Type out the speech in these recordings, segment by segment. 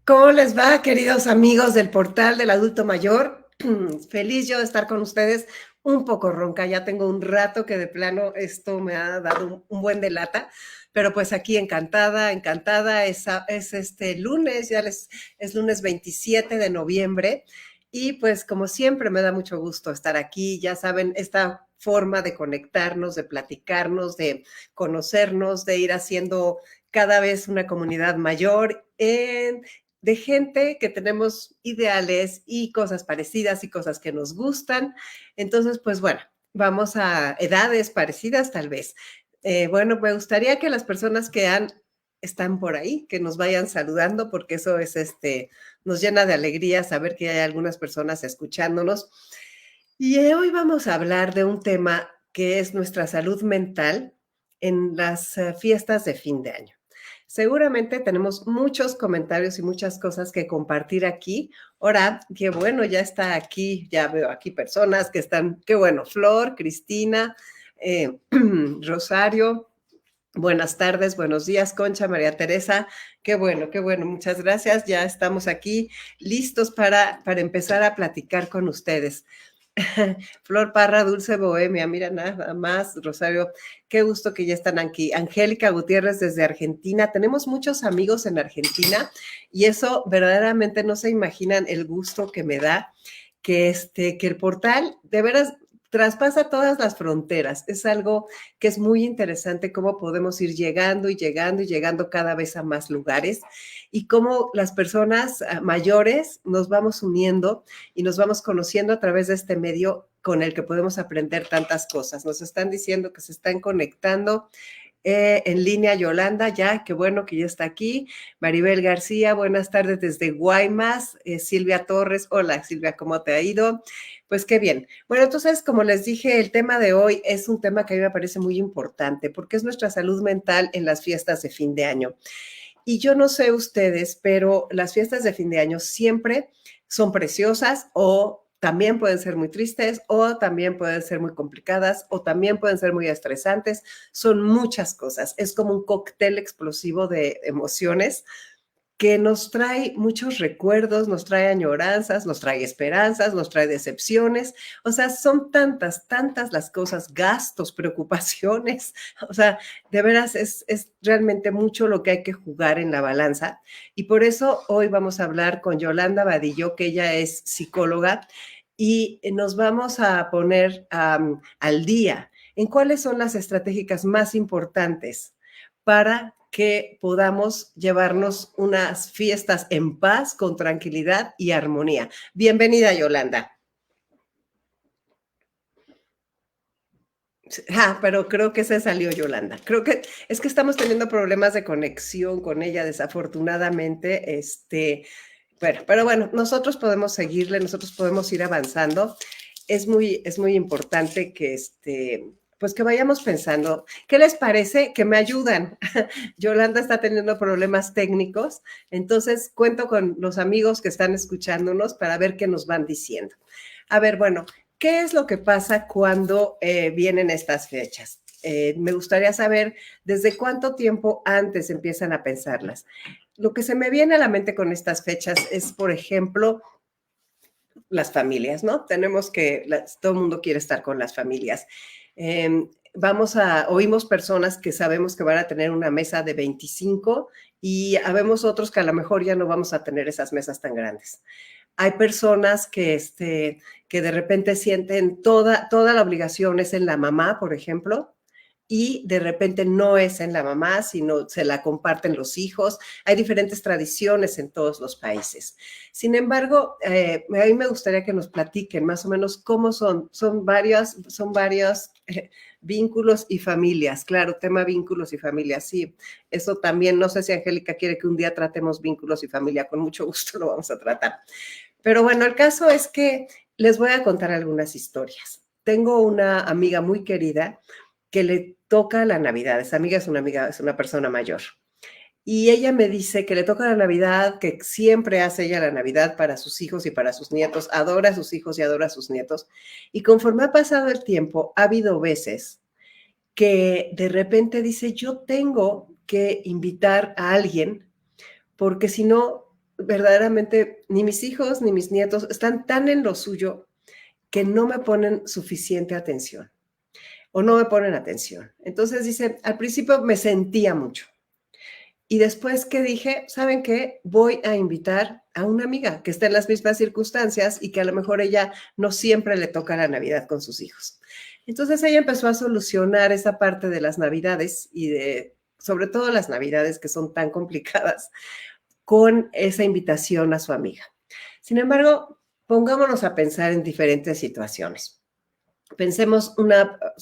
¿Cómo les va, queridos amigos del portal del adulto mayor? Feliz yo de estar con ustedes, un poco ronca, ya tengo un rato que de plano esto me ha dado un buen de lata, pero pues aquí encantada, encantada, es este lunes, es lunes 27 de noviembre y pues como siempre me da mucho gusto estar aquí, ya saben, esta forma de conectarnos, de platicarnos, de conocernos, de ir haciendo cada vez una comunidad mayor de gente que tenemos ideales y cosas parecidas y cosas que nos gustan. Entonces, pues bueno, vamos a edades parecidas tal vez. Bueno, me gustaría que las personas están por ahí, que nos vayan saludando, porque eso es nos llena de alegría saber que hay algunas personas escuchándonos. Y hoy vamos a hablar de un tema que es nuestra salud mental en las fiestas de fin de año. Seguramente tenemos muchos comentarios y muchas cosas que compartir aquí. Ahora, qué bueno, ya está aquí, ya veo aquí personas que están, qué bueno, Flor, Cristina, Rosario, buenas tardes, buenos días, Concha, María Teresa, qué bueno, muchas gracias. Ya estamos aquí listos para empezar a platicar con ustedes. Flor Parra, Dulce Bohemia, mira nada más, Rosario, qué gusto que ya están aquí. Angélica Gutiérrez desde Argentina, tenemos muchos amigos en Argentina y eso verdaderamente no se imaginan el gusto que me da que el portal de veras traspasa todas las fronteras. Es algo que es muy interesante cómo podemos ir llegando y llegando y llegando cada vez a más lugares y cómo las personas mayores nos vamos uniendo y nos vamos conociendo a través de este medio con el que podemos aprender tantas cosas. Nos están diciendo que se están conectando en línea Yolanda, ya, qué bueno que ya está aquí. Maribel García, buenas tardes desde Guaymas. Silvia Torres, hola Silvia, ¿cómo te ha ido? Pues qué bien. Bueno, entonces, como les dije, el tema de hoy es un tema que a mí me parece muy importante porque es nuestra salud mental en las fiestas de fin de año. Y yo no sé ustedes, pero las fiestas de fin de año siempre son preciosas o también pueden ser muy tristes o también pueden ser muy complicadas o también pueden ser muy estresantes. Son muchas cosas. Es como un cóctel explosivo de emociones que nos trae muchos recuerdos, nos trae añoranzas, nos trae esperanzas, nos trae decepciones. O sea, son tantas, tantas las cosas, gastos, preocupaciones. O sea, de veras es realmente mucho lo que hay que jugar en la balanza. Y por eso hoy vamos a hablar con Yolanda Vadillo, que ella es psicóloga, y nos vamos a poner al día en cuáles son las estratégicas más importantes para que podamos llevarnos unas fiestas en paz, con tranquilidad y armonía. Bienvenida, Yolanda. Pero creo que se salió Yolanda. Creo que es que estamos teniendo problemas de conexión con ella, desafortunadamente. Bueno, pero bueno, nosotros podemos seguirle, nosotros podemos ir avanzando. Es muy importante que pues que vayamos pensando, ¿qué les parece? Que me ayudan. Yolanda está teniendo problemas técnicos, entonces cuento con los amigos que están escuchándonos para ver qué nos van diciendo. A ver, bueno, ¿qué es lo que pasa cuando vienen estas fechas? Me gustaría saber desde cuánto tiempo antes empiezan a pensarlas. Lo que se me viene a la mente con estas fechas es, por ejemplo, las familias, ¿no? Todo el mundo quiere estar con las familias. Oímos personas que sabemos que van a tener una mesa de 25 y habemos otros que a lo mejor ya no vamos a tener esas mesas tan grandes. Hay personas que de repente sienten toda la obligación es en la mamá, por ejemplo, y de repente no es en la mamá, sino se la comparten los hijos. Hay diferentes tradiciones en todos los países. Sin embargo, a mí me gustaría que nos platiquen más o menos cómo son varios vínculos y familias. Claro, tema vínculos y familias, sí. Eso también, no sé si Angélica quiere que un día tratemos vínculos y familia, con mucho gusto lo vamos a tratar. Pero bueno, el caso es que les voy a contar algunas historias. Tengo una amiga muy querida que le toca la Navidad. Esa amiga es una amiga, es una persona mayor. Y ella me dice que le toca la Navidad, que siempre hace ella la Navidad para sus hijos y para sus nietos, adora a sus hijos y adora a sus nietos. Y conforme ha pasado el tiempo, ha habido veces que de repente dice, yo tengo que invitar a alguien porque si no, verdaderamente ni mis hijos ni mis nietos están tan en lo suyo que no me ponen suficiente atención o no me ponen atención. Entonces dice, al principio me sentía mucho. Y después que dije, ¿saben qué? Voy a invitar a una amiga que está en las mismas circunstancias y que a lo mejor ella no siempre le toca la Navidad con sus hijos. Entonces ella empezó a solucionar esa parte de las Navidades y de, sobre todo las Navidades que son tan complicadas, con esa invitación a su amiga. Sin embargo, pongámonos a pensar en diferentes situaciones. Pensemos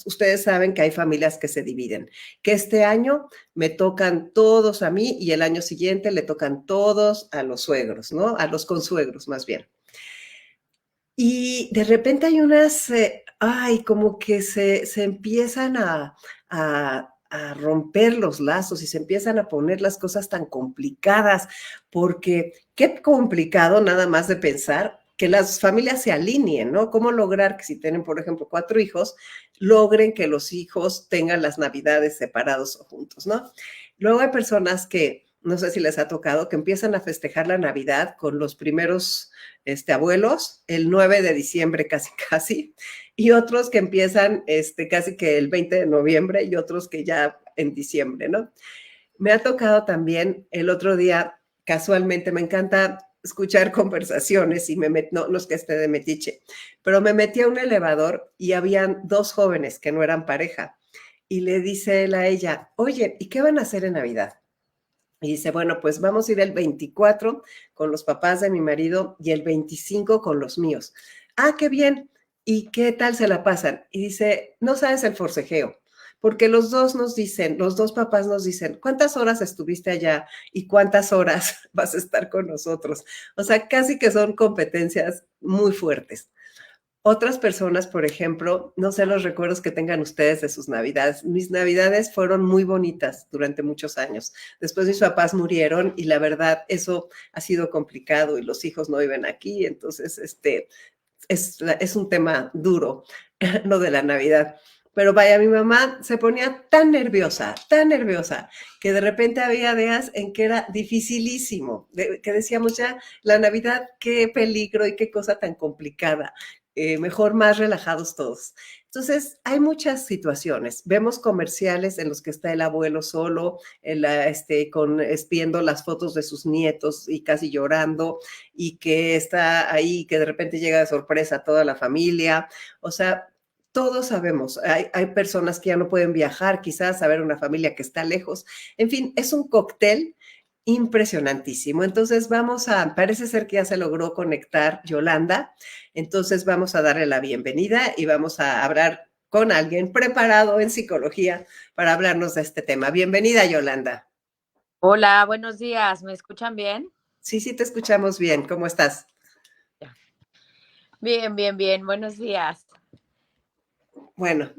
ustedes saben que hay familias que se dividen, que este año me tocan todos a mí y el año siguiente le tocan todos a los suegros, ¿no? A los consuegros más bien. Y de repente hay unas, como que se empiezan a romper los lazos y se empiezan a poner las cosas tan complicadas, porque qué complicado nada más de pensar que las familias se alineen, ¿no? ¿Cómo lograr que si tienen, por ejemplo, 4 hijos, logren que los hijos tengan las Navidades separados o juntos, ¿no? Luego hay personas que, no sé si les ha tocado, que empiezan a festejar la Navidad con los primeros abuelos el 9 de diciembre casi casi, y otros que empiezan casi que el 20 de noviembre y otros que ya en diciembre, ¿no? Me ha tocado también el otro día, casualmente, me encanta escuchar conversaciones y no es que esté de metiche, pero me metí a un elevador y habían 2 jóvenes que no eran pareja y le dice él a ella, oye, ¿y qué van a hacer en Navidad? Y dice, bueno, pues vamos a ir el 24 con los papás de mi marido y el 25 con los míos. Ah, qué bien. ¿Y qué tal se la pasan? Y dice, no sabes el forcejeo, porque los dos nos dicen, los dos papás nos dicen, ¿cuántas horas estuviste allá y cuántas horas vas a estar con nosotros? O sea, casi que son competencias muy fuertes. Otras personas, por ejemplo, no sé los recuerdos que tengan ustedes de sus Navidades. Mis Navidades fueron muy bonitas durante muchos años. Después mis papás murieron y la verdad eso ha sido complicado y los hijos no viven aquí, entonces es un tema duro lo de la Navidad. Pero vaya, mi mamá se ponía tan nerviosa, que de repente había días en que era dificilísimo, que decíamos ya, la Navidad, qué peligro y qué cosa tan complicada. Mejor más relajados todos. Entonces, hay muchas situaciones. Vemos comerciales en los que está el abuelo solo, viendo las fotos de sus nietos y casi llorando, y que está ahí, que de repente llega de sorpresa a toda la familia. O sea, todos sabemos, hay personas que ya no pueden viajar, quizás a ver una familia que está lejos. En fin, es un cóctel impresionantísimo. Entonces parece ser que ya se logró conectar Yolanda, entonces vamos a darle la bienvenida y vamos a hablar con alguien preparado en psicología para hablarnos de este tema. Bienvenida, Yolanda. Hola, buenos días. ¿Me escuchan bien? Sí, sí, te escuchamos bien. ¿Cómo estás? Bien, bien, bien. Buenos días. Bueno,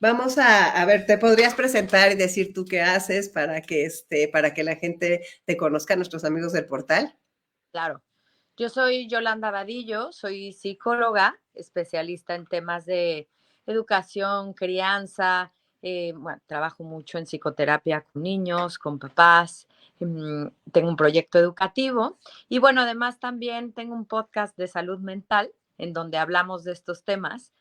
vamos a ver, ¿te podrías presentar y decir tú qué haces para que la gente te conozca, nuestros amigos del portal? Claro. Yo soy Yolanda Vadillo, soy psicóloga, especialista en temas de educación, crianza. Bueno, trabajo mucho en psicoterapia con niños, con papás. Tengo un proyecto educativo y bueno, además también tengo un podcast de salud mental en donde hablamos de estos temas,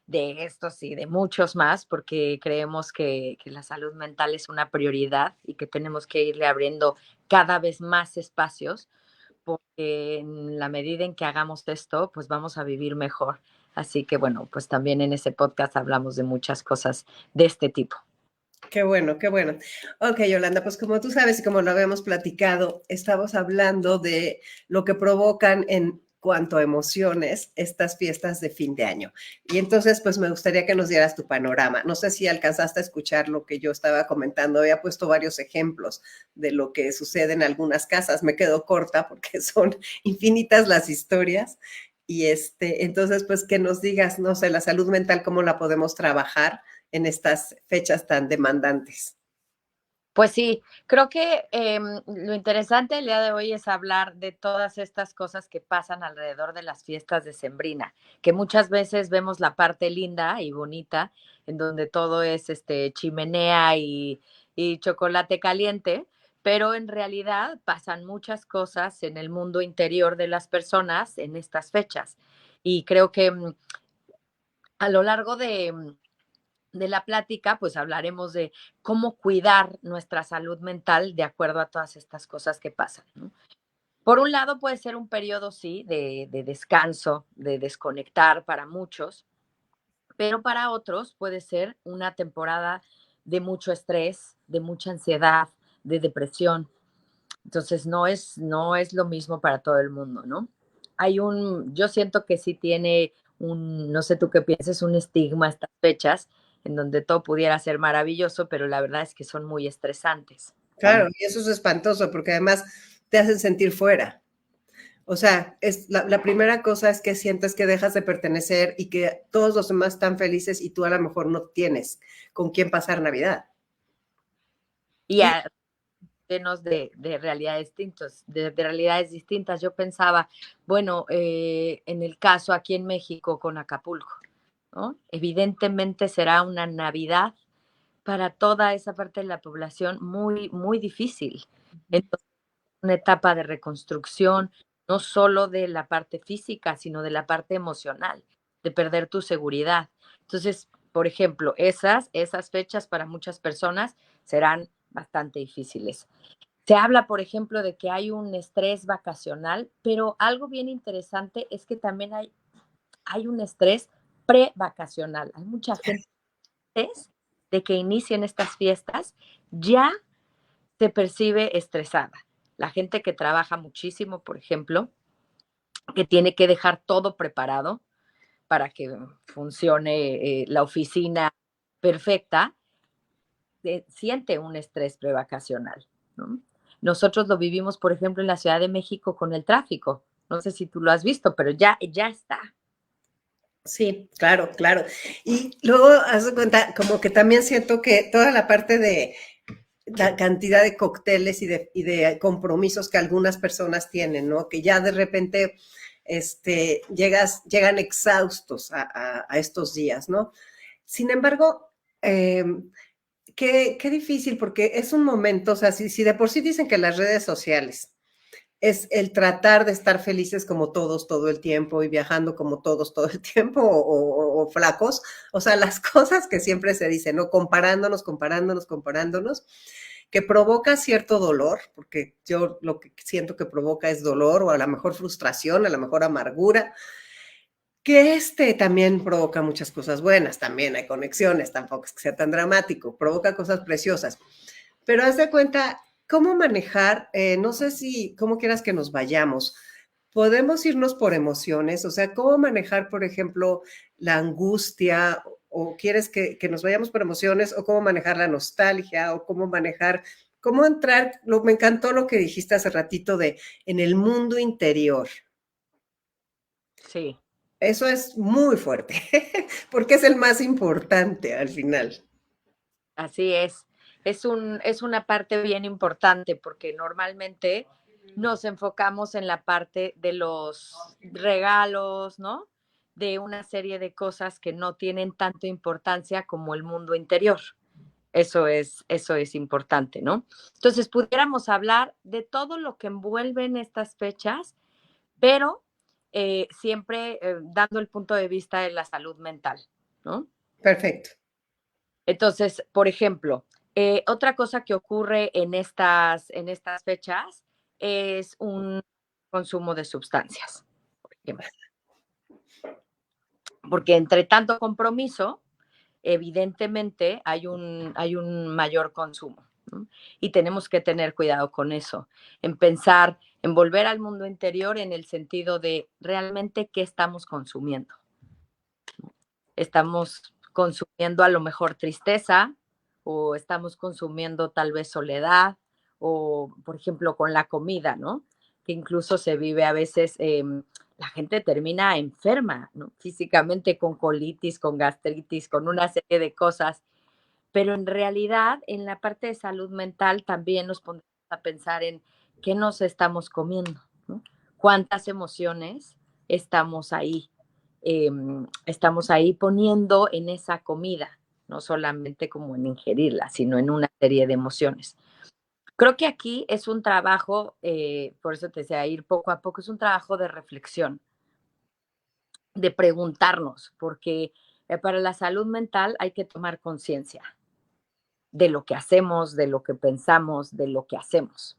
de estos y de muchos más, porque creemos que la salud mental es una prioridad y que tenemos que irle abriendo cada vez más espacios porque en la medida en que hagamos esto, pues vamos a vivir mejor. Así que bueno, pues también en ese podcast hablamos de muchas cosas de este tipo. Qué bueno, qué bueno. Ok, Yolanda, pues como tú sabes y como lo habíamos platicado, estamos hablando de lo que provocan en cuanto a emociones estas fiestas de fin de año. Y entonces, pues me gustaría que nos dieras tu panorama. No sé si alcanzaste a escuchar lo que yo estaba comentando. Había puesto varios ejemplos de lo que sucede en algunas casas. Me quedo corta porque son infinitas las historias. Y entonces, pues que nos digas, no sé, la salud mental, cómo la podemos trabajar en estas fechas tan demandantes. Pues sí, creo que lo interesante el día de hoy es hablar de todas estas cosas que pasan alrededor de las fiestas de Sembrina, que muchas veces vemos la parte linda y bonita, en donde todo es chimenea y chocolate caliente, pero en realidad pasan muchas cosas en el mundo interior de las personas en estas fechas. Y creo que a lo largo de la plática, pues hablaremos de cómo cuidar nuestra salud mental de acuerdo a todas estas cosas que pasan, ¿no? Por un lado puede ser un periodo, sí, de descanso, de desconectar para muchos, pero para otros puede ser una temporada de mucho estrés, de mucha ansiedad, de depresión. Entonces no es lo mismo para todo el mundo, ¿no? Yo siento que sí tiene no sé tú qué pienses, un estigma estas fechas en donde todo pudiera ser maravilloso, pero la verdad es que son muy estresantes Claro, también. y eso es espantoso porque además te hacen sentir fuera. O sea, la primera cosa es que sientes que dejas de pertenecer y que todos los demás están felices y tú a lo mejor no tienes con quién pasar Navidad. Y Y llenos de realidades distintas, de realidades distintas. Yo pensaba, bueno, en el caso aquí en México con Acapulco, ¿no? Evidentemente será una Navidad para toda esa parte de la población muy, muy difícil. Entonces, una etapa de reconstrucción, no solo de la parte física, sino de la parte emocional, de perder tu seguridad. Entonces, por ejemplo, esas fechas para muchas personas serán bastante difíciles. Se habla, por ejemplo, de que hay un estrés vacacional, pero algo bien interesante es que también hay un estrés prevacacional. Hay mucha gente antes de que inicien estas fiestas ya se percibe estresada. La gente que trabaja muchísimo, por ejemplo, que tiene que dejar todo preparado para que funcione la oficina perfecta, siente un estrés prevacacional, ¿no? Nosotros lo vivimos, por ejemplo, en la Ciudad de México con el tráfico. No sé si tú lo has visto, pero ya está. sí, claro, claro. Y luego, haz de cuenta, como que también siento que toda la parte de la cantidad de cócteles y de compromisos que algunas personas tienen, ¿no? Que ya de repente llegan exhaustos a estos días, ¿no? Sin embargo, eh, qué difícil, porque es un momento, o sea, si de por sí dicen que las redes sociales es el tratar de estar felices como todos todo el tiempo y viajando como todos todo el tiempo o flacos, o sea, las cosas que siempre se dicen, ¿no? Comparándonos, comparándonos, comparándonos, que provoca cierto dolor, porque yo lo que siento que provoca es dolor o a lo mejor frustración, a lo mejor amargura, que también provoca muchas cosas buenas, también hay conexiones, tampoco es que sea tan dramático, provoca cosas preciosas. Pero haz de cuenta, ¿cómo manejar? No sé si, cómo quieras que nos vayamos. Podemos irnos por emociones, o sea, ¿cómo manejar, por ejemplo, la angustia? ¿O quieres que nos vayamos por emociones? ¿O cómo manejar la nostalgia? ¿O cómo manejar, cómo entrar? Me encantó lo que dijiste hace ratito de en el mundo interior. Sí, Eso es muy fuerte, porque es el más importante al final. así es. Es una parte bien importante porque normalmente nos enfocamos en la parte de los regalos, ¿no? De una serie de cosas que no tienen tanta importancia como el mundo interior. Eso es importante, ¿no? Entonces, pudiéramos hablar de todo lo que envuelven estas fechas, pero siempre dando el punto de vista de la salud mental, ¿no? Perfecto. Entonces, por ejemplo, otra cosa que ocurre en estas fechas es un consumo de sustancias, por ejemplo, porque entre tanto compromiso, evidentemente hay un mayor consumo, ¿no? Y tenemos que tener cuidado con eso, en pensar, en volver al mundo interior en el sentido de realmente qué estamos consumiendo. Estamos consumiendo a lo mejor tristeza o estamos consumiendo tal vez soledad o, por ejemplo, con la comida, ¿no? Que incluso se vive a veces, la gente termina enferma, ¿no? Físicamente con colitis, con gastritis, con una serie de cosas, pero en realidad en la parte de salud mental también nos ponemos a pensar en qué nos estamos comiendo, ¿no? Cuántas emociones estamos ahí poniendo en esa comida, no solamente como en ingerirla, sino en una serie de emociones. Creo que aquí es un trabajo, por eso te decía, ir poco a poco, es un trabajo de reflexión, de preguntarnos, porque para la salud mental hay que tomar conciencia de lo que hacemos, de lo que pensamos, de lo que hacemos.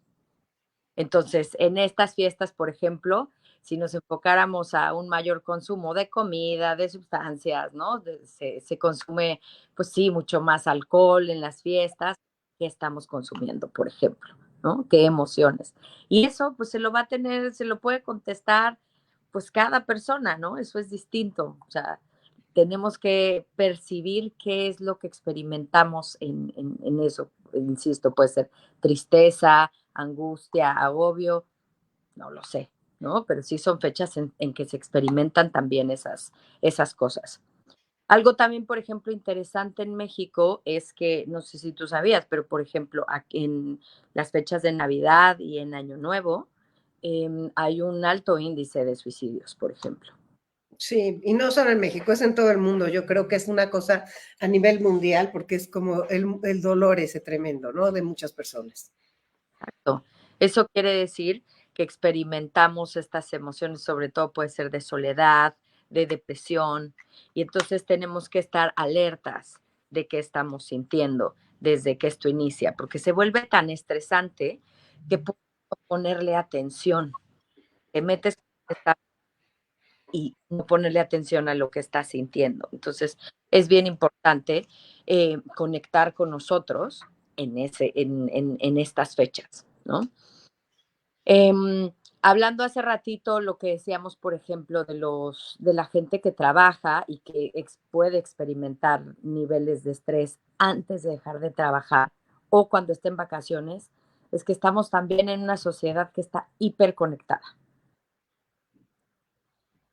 Entonces, en estas fiestas, por ejemplo, si nos enfocáramos a un mayor consumo de comida, de sustancias, ¿no? Se consume, pues sí, mucho más alcohol en las fiestas. ¿Qué estamos consumiendo, por ejemplo? ¿No? ¿Qué emociones? Y eso, pues se lo va a tener, se lo puede contestar, pues cada persona, ¿no? Eso es distinto. O sea, tenemos que percibir qué es lo que experimentamos en eso. Insisto, puede ser tristeza, angustia, agobio, no lo sé, ¿no? Pero sí son fechas en que se experimentan también esas cosas. Algo también, por ejemplo, interesante en México es que, no sé si tú sabías, pero por ejemplo, aquí en las fechas de Navidad y en Año Nuevo, hay un alto índice de suicidios, por ejemplo. Sí, y no solo en México, es en todo el mundo. Yo creo que es una cosa a nivel mundial porque es como el dolor ese tremendo, ¿no? De muchas personas. Exacto. Eso quiere decir que experimentamos estas emociones, sobre todo puede ser de soledad, de depresión, y entonces tenemos que estar alertas de qué estamos sintiendo desde que esto inicia, porque se vuelve tan estresante que puedes ponerle atención, te metes y no ponerle atención a lo que estás sintiendo. Entonces, es bien importante conectar con nosotros en estas fechas, ¿no? Eh, Hablando hace ratito lo que decíamos, por ejemplo, de la gente que trabaja y que puede experimentar niveles de estrés antes de dejar de trabajar o cuando esté en vacaciones, es que estamos también en una sociedad que está hiperconectada.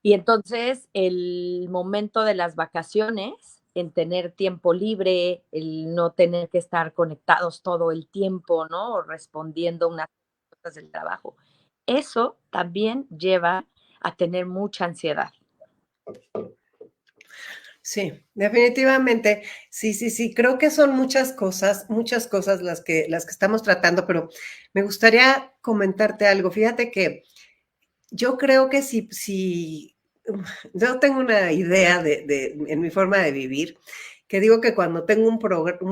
Y entonces el momento de las vacaciones, en tener tiempo libre, el no tener que estar conectados todo el tiempo, ¿no? O respondiendo unas cosas del trabajo. Eso también lleva a tener mucha ansiedad. Sí, definitivamente. Sí, sí, sí. Creo que son muchas cosas las que estamos tratando, pero me gustaría comentarte algo. Fíjate que yo creo que si yo tengo una idea en mi forma de vivir, que digo que cuando tengo un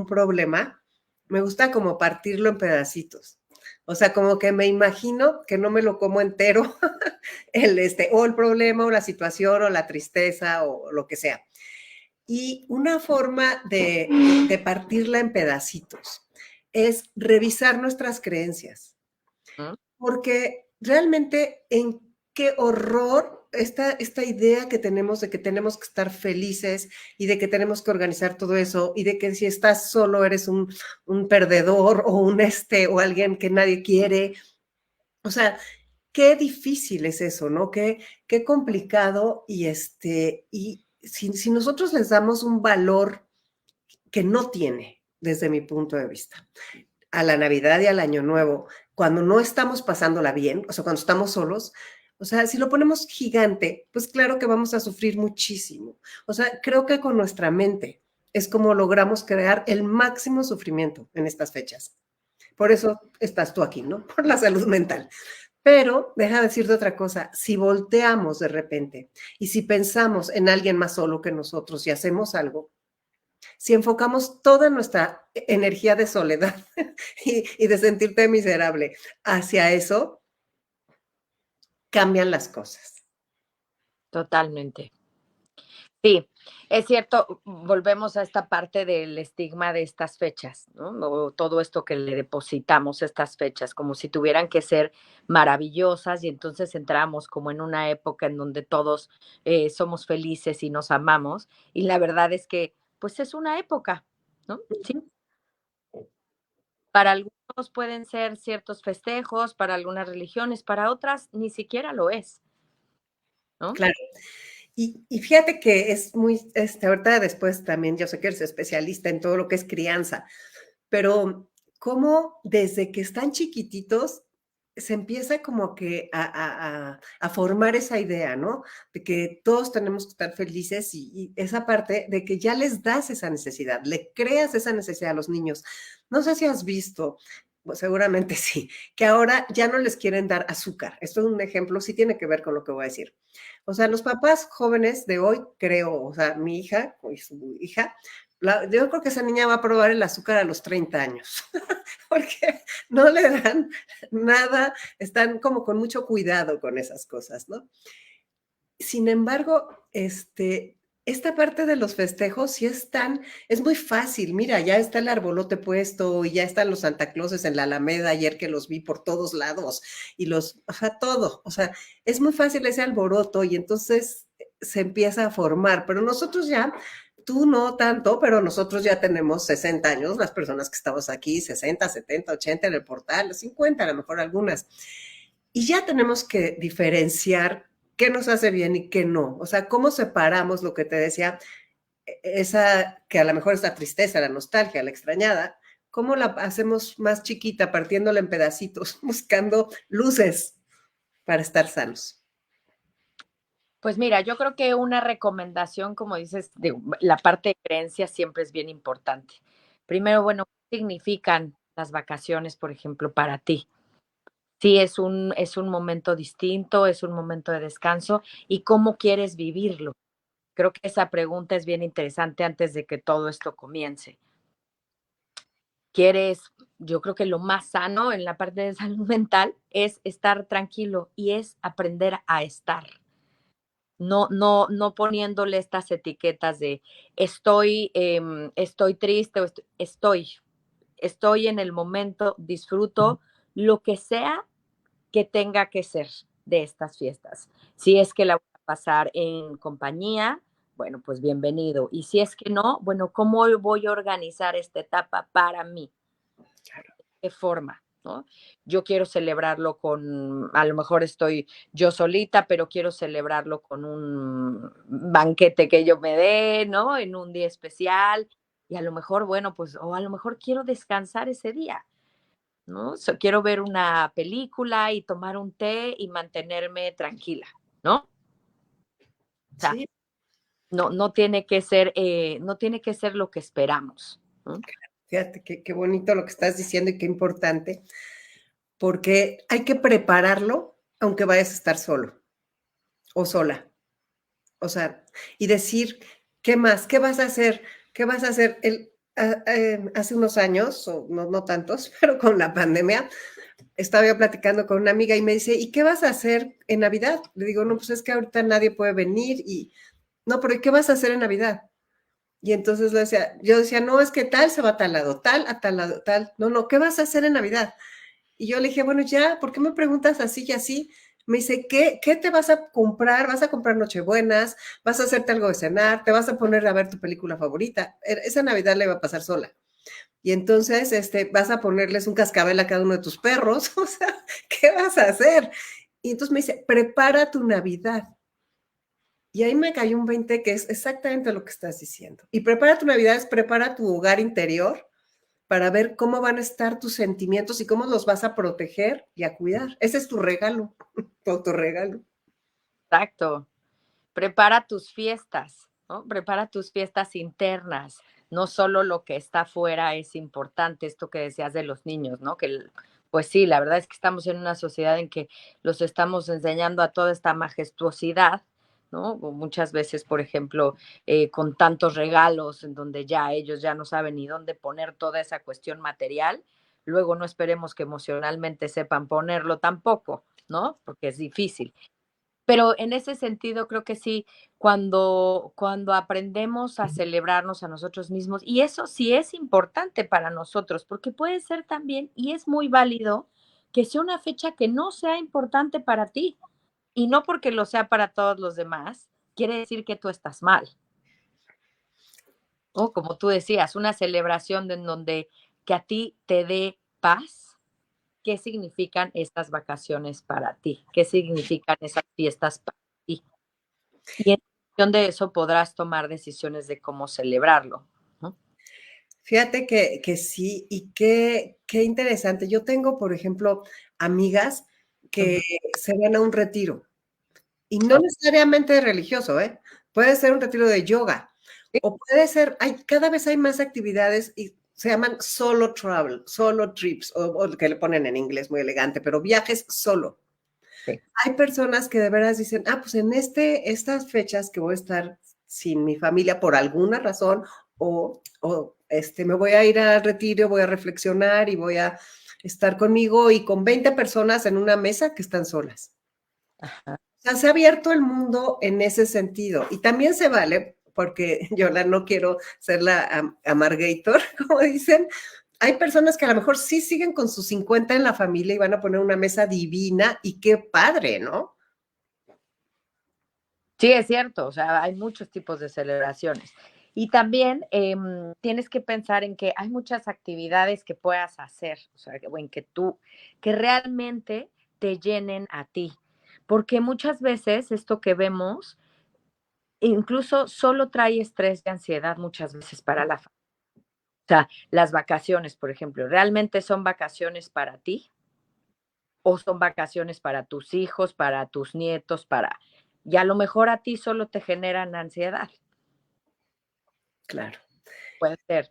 problema, me gusta como partirlo en pedacitos. O sea, como que me imagino que no me lo como entero, o el problema, o la situación, o la tristeza, o lo que sea. Y una forma de partirla en pedacitos es revisar nuestras creencias, ¿Mm? porque realmente en qué horror esta idea que tenemos de que tenemos que estar felices y de que tenemos que organizar todo eso y de que si estás solo eres un perdedor o o alguien que nadie quiere. O sea, qué difícil es eso, ¿no? Qué complicado y si nosotros les damos un valor que no tiene, desde mi punto de vista, a la Navidad y al Año Nuevo, cuando no estamos pasándola bien, o sea, cuando estamos solos, o sea, si lo ponemos gigante, pues claro que vamos a sufrir muchísimo. O sea, creo que con nuestra mente es como logramos crear el máximo sufrimiento en estas fechas. Por eso estás tú aquí, ¿no? Por la salud mental. Pero deja de decirte otra cosa, si volteamos de repente y si pensamos en alguien más solo que nosotros y hacemos algo, si enfocamos toda nuestra energía de soledad y de sentirte miserable hacia eso, cambian las cosas. Totalmente. Sí, es cierto, volvemos a esta parte del estigma de estas fechas, ¿no? O todo esto que le depositamos a estas fechas, como si tuvieran que ser maravillosas y entonces entramos como en una época en donde todos somos felices y nos amamos y la verdad es que pues es una época, ¿no? Sí, para algunos pueden ser ciertos festejos, para algunas religiones, para otras ni siquiera lo es, ¿no? Claro. Y fíjate que es muy, ahorita después también, yo sé que eres especialista en todo lo que es crianza, pero cómo desde que están chiquititos se empieza como que a formar esa idea, ¿no? De que todos tenemos que estar felices y esa parte de que ya les das esa necesidad, le creas esa necesidad a los niños. No sé si has visto, seguramente sí, que ahora ya no les quieren dar azúcar. Esto es un ejemplo, sí tiene que ver con lo que voy a decir. O sea, los papás jóvenes de hoy, creo, o sea, mi hija y su hija, yo creo que esa niña va a probar el azúcar a los 30 años, porque no le dan nada, están como con mucho cuidado con esas cosas, ¿no? Sin embargo, esta parte de los festejos sí es muy fácil. Mira, ya está el arbolote puesto y ya están los Santa Clauses en la Alameda ayer que los vi por todos lados y o sea, todo. O sea, es muy fácil ese alboroto y entonces se empieza a formar. Pero nosotros ya, tú no tanto, pero nosotros ya tenemos 60 años, las personas que estamos aquí, 60, 70, 80 en el portal, 50 a lo mejor algunas. Y ya tenemos que diferenciar qué nos hace bien y qué no. O sea, cómo separamos lo que te decía, esa que a lo mejor es la tristeza, la nostalgia, la extrañada, cómo la hacemos más chiquita, partiéndola en pedacitos, buscando luces para estar sanos. Pues mira, yo creo que una recomendación, como dices, de la parte de creencias siempre es bien importante. Primero, bueno, ¿qué significan las vacaciones, por ejemplo, para ti? Sí, es un momento distinto, es un momento de descanso y cómo quieres vivirlo. Creo que esa pregunta es bien interesante antes de que todo esto comience. ¿Quieres? Yo creo que lo más sano en la parte de salud mental es estar tranquilo y es aprender a estar. No poniéndole estas etiquetas de estoy triste o estoy en el momento, disfruto lo que sea que tenga que ser de estas fiestas. Si es que la voy a pasar en compañía, bueno, pues bienvenido. Y si es que no, bueno, ¿cómo voy a organizar esta etapa para mí? ¿Qué forma? ¿No? Yo quiero celebrarlo a lo mejor estoy yo solita, pero quiero celebrarlo con un banquete que yo me dé, ¿no? En un día especial. Y a lo mejor, bueno, pues, o a lo mejor quiero descansar ese día. ¿No? Quiero ver una película y tomar un té y mantenerme tranquila, ¿no? O sea, Sí, no tiene que ser, no tiene que ser lo que esperamos. ¿No? fíjate qué bonito lo que estás diciendo y qué importante, porque hay que prepararlo aunque vayas a estar solo o sola. O sea, y decir, ¿qué más? ¿Qué vas a hacer? ¿Qué vas a hacer? Hace unos años, o no tantos, pero con la pandemia, estaba yo platicando con una amiga y me dice, ¿y qué vas a hacer en Navidad? Le digo, no, pues es que ahorita nadie puede venir y, no, pero ¿y qué vas a hacer en Navidad? Y entonces yo decía, no, es que tal se va a tal lado, tal a tal lado, tal. No, no, ¿qué vas a hacer en Navidad? Y yo le dije, bueno, ya, ¿por qué me preguntas así y así? Me dice, ¿qué te vas a comprar? ¿Vas a comprar Nochebuenas? ¿Vas a hacerte algo de cenar? ¿Te vas a poner a ver tu película favorita? Esa Navidad le va a pasar sola. Y entonces, vas a ponerles un cascabel a cada uno de tus perros. O sea, ¿qué vas a hacer? Y entonces me dice, prepara tu Navidad. Y ahí me cayó un 20 que es exactamente lo que estás diciendo. Y prepara tu Navidad es prepara tu hogar interior para ver cómo van a estar tus sentimientos y cómo los vas a proteger y a cuidar. Ese es tu regalo, tu autorregalo. Exacto. Prepara tus fiestas, ¿no? Prepara tus fiestas internas. No solo lo que está afuera es importante, esto que decías de los niños, ¿no? Pues sí, la verdad es que estamos en una sociedad en que los estamos enseñando a toda esta majestuosidad, ¿no? Muchas veces, por ejemplo, con tantos regalos en donde ya ellos ya no saben ni dónde poner toda esa cuestión material, luego no esperemos que emocionalmente sepan ponerlo tampoco, ¿no? Porque es difícil. Pero en ese sentido, creo que sí, cuando aprendemos a celebrarnos a nosotros mismos, y eso sí es importante para nosotros, porque puede ser también, y es muy válido, que sea una fecha que no sea importante para ti, y no porque lo sea para todos los demás, quiere decir que tú estás mal, ¿no? Como tú decías, una celebración en donde que a ti te dé paz. ¿Qué significan estas vacaciones para ti? ¿Qué significan esas fiestas para ti? Y en función de eso podrás tomar decisiones de cómo celebrarlo, ¿no? Fíjate que sí, y qué interesante. Yo tengo, por ejemplo, amigas que Ujú. se van a un retiro, y no necesariamente religioso, ¿eh? Puede ser un retiro de yoga, Sí, o puede ser, cada vez hay más actividades, y se llaman solo travel, solo trips, o que le ponen en inglés muy elegante, pero viajes solo. Sí. Hay personas que de veras dicen, pues en estas fechas que voy a estar sin mi familia por alguna razón, me voy a ir al retiro, voy a reflexionar y voy a estar conmigo y con 20 personas en una mesa que están solas. Ajá. O sea, se ha abierto el mundo en ese sentido. Y también se vale, porque yo no quiero ser la amargator, como dicen. Hay personas que a lo mejor sí siguen con sus 50 en la familia y van a poner una mesa divina y qué padre, ¿no? Sí, es cierto, o sea, hay muchos tipos de celebraciones. Y también tienes que pensar en que hay muchas actividades que puedas hacer, o sea, que realmente te llenen a ti. Porque muchas veces esto que vemos, incluso solo trae estrés y ansiedad muchas veces para la familia. O sea, las vacaciones, por ejemplo, ¿realmente son vacaciones para ti? ¿O son vacaciones para tus hijos, para tus nietos, y a lo mejor a ti solo te generan ansiedad? Claro. Puede ser.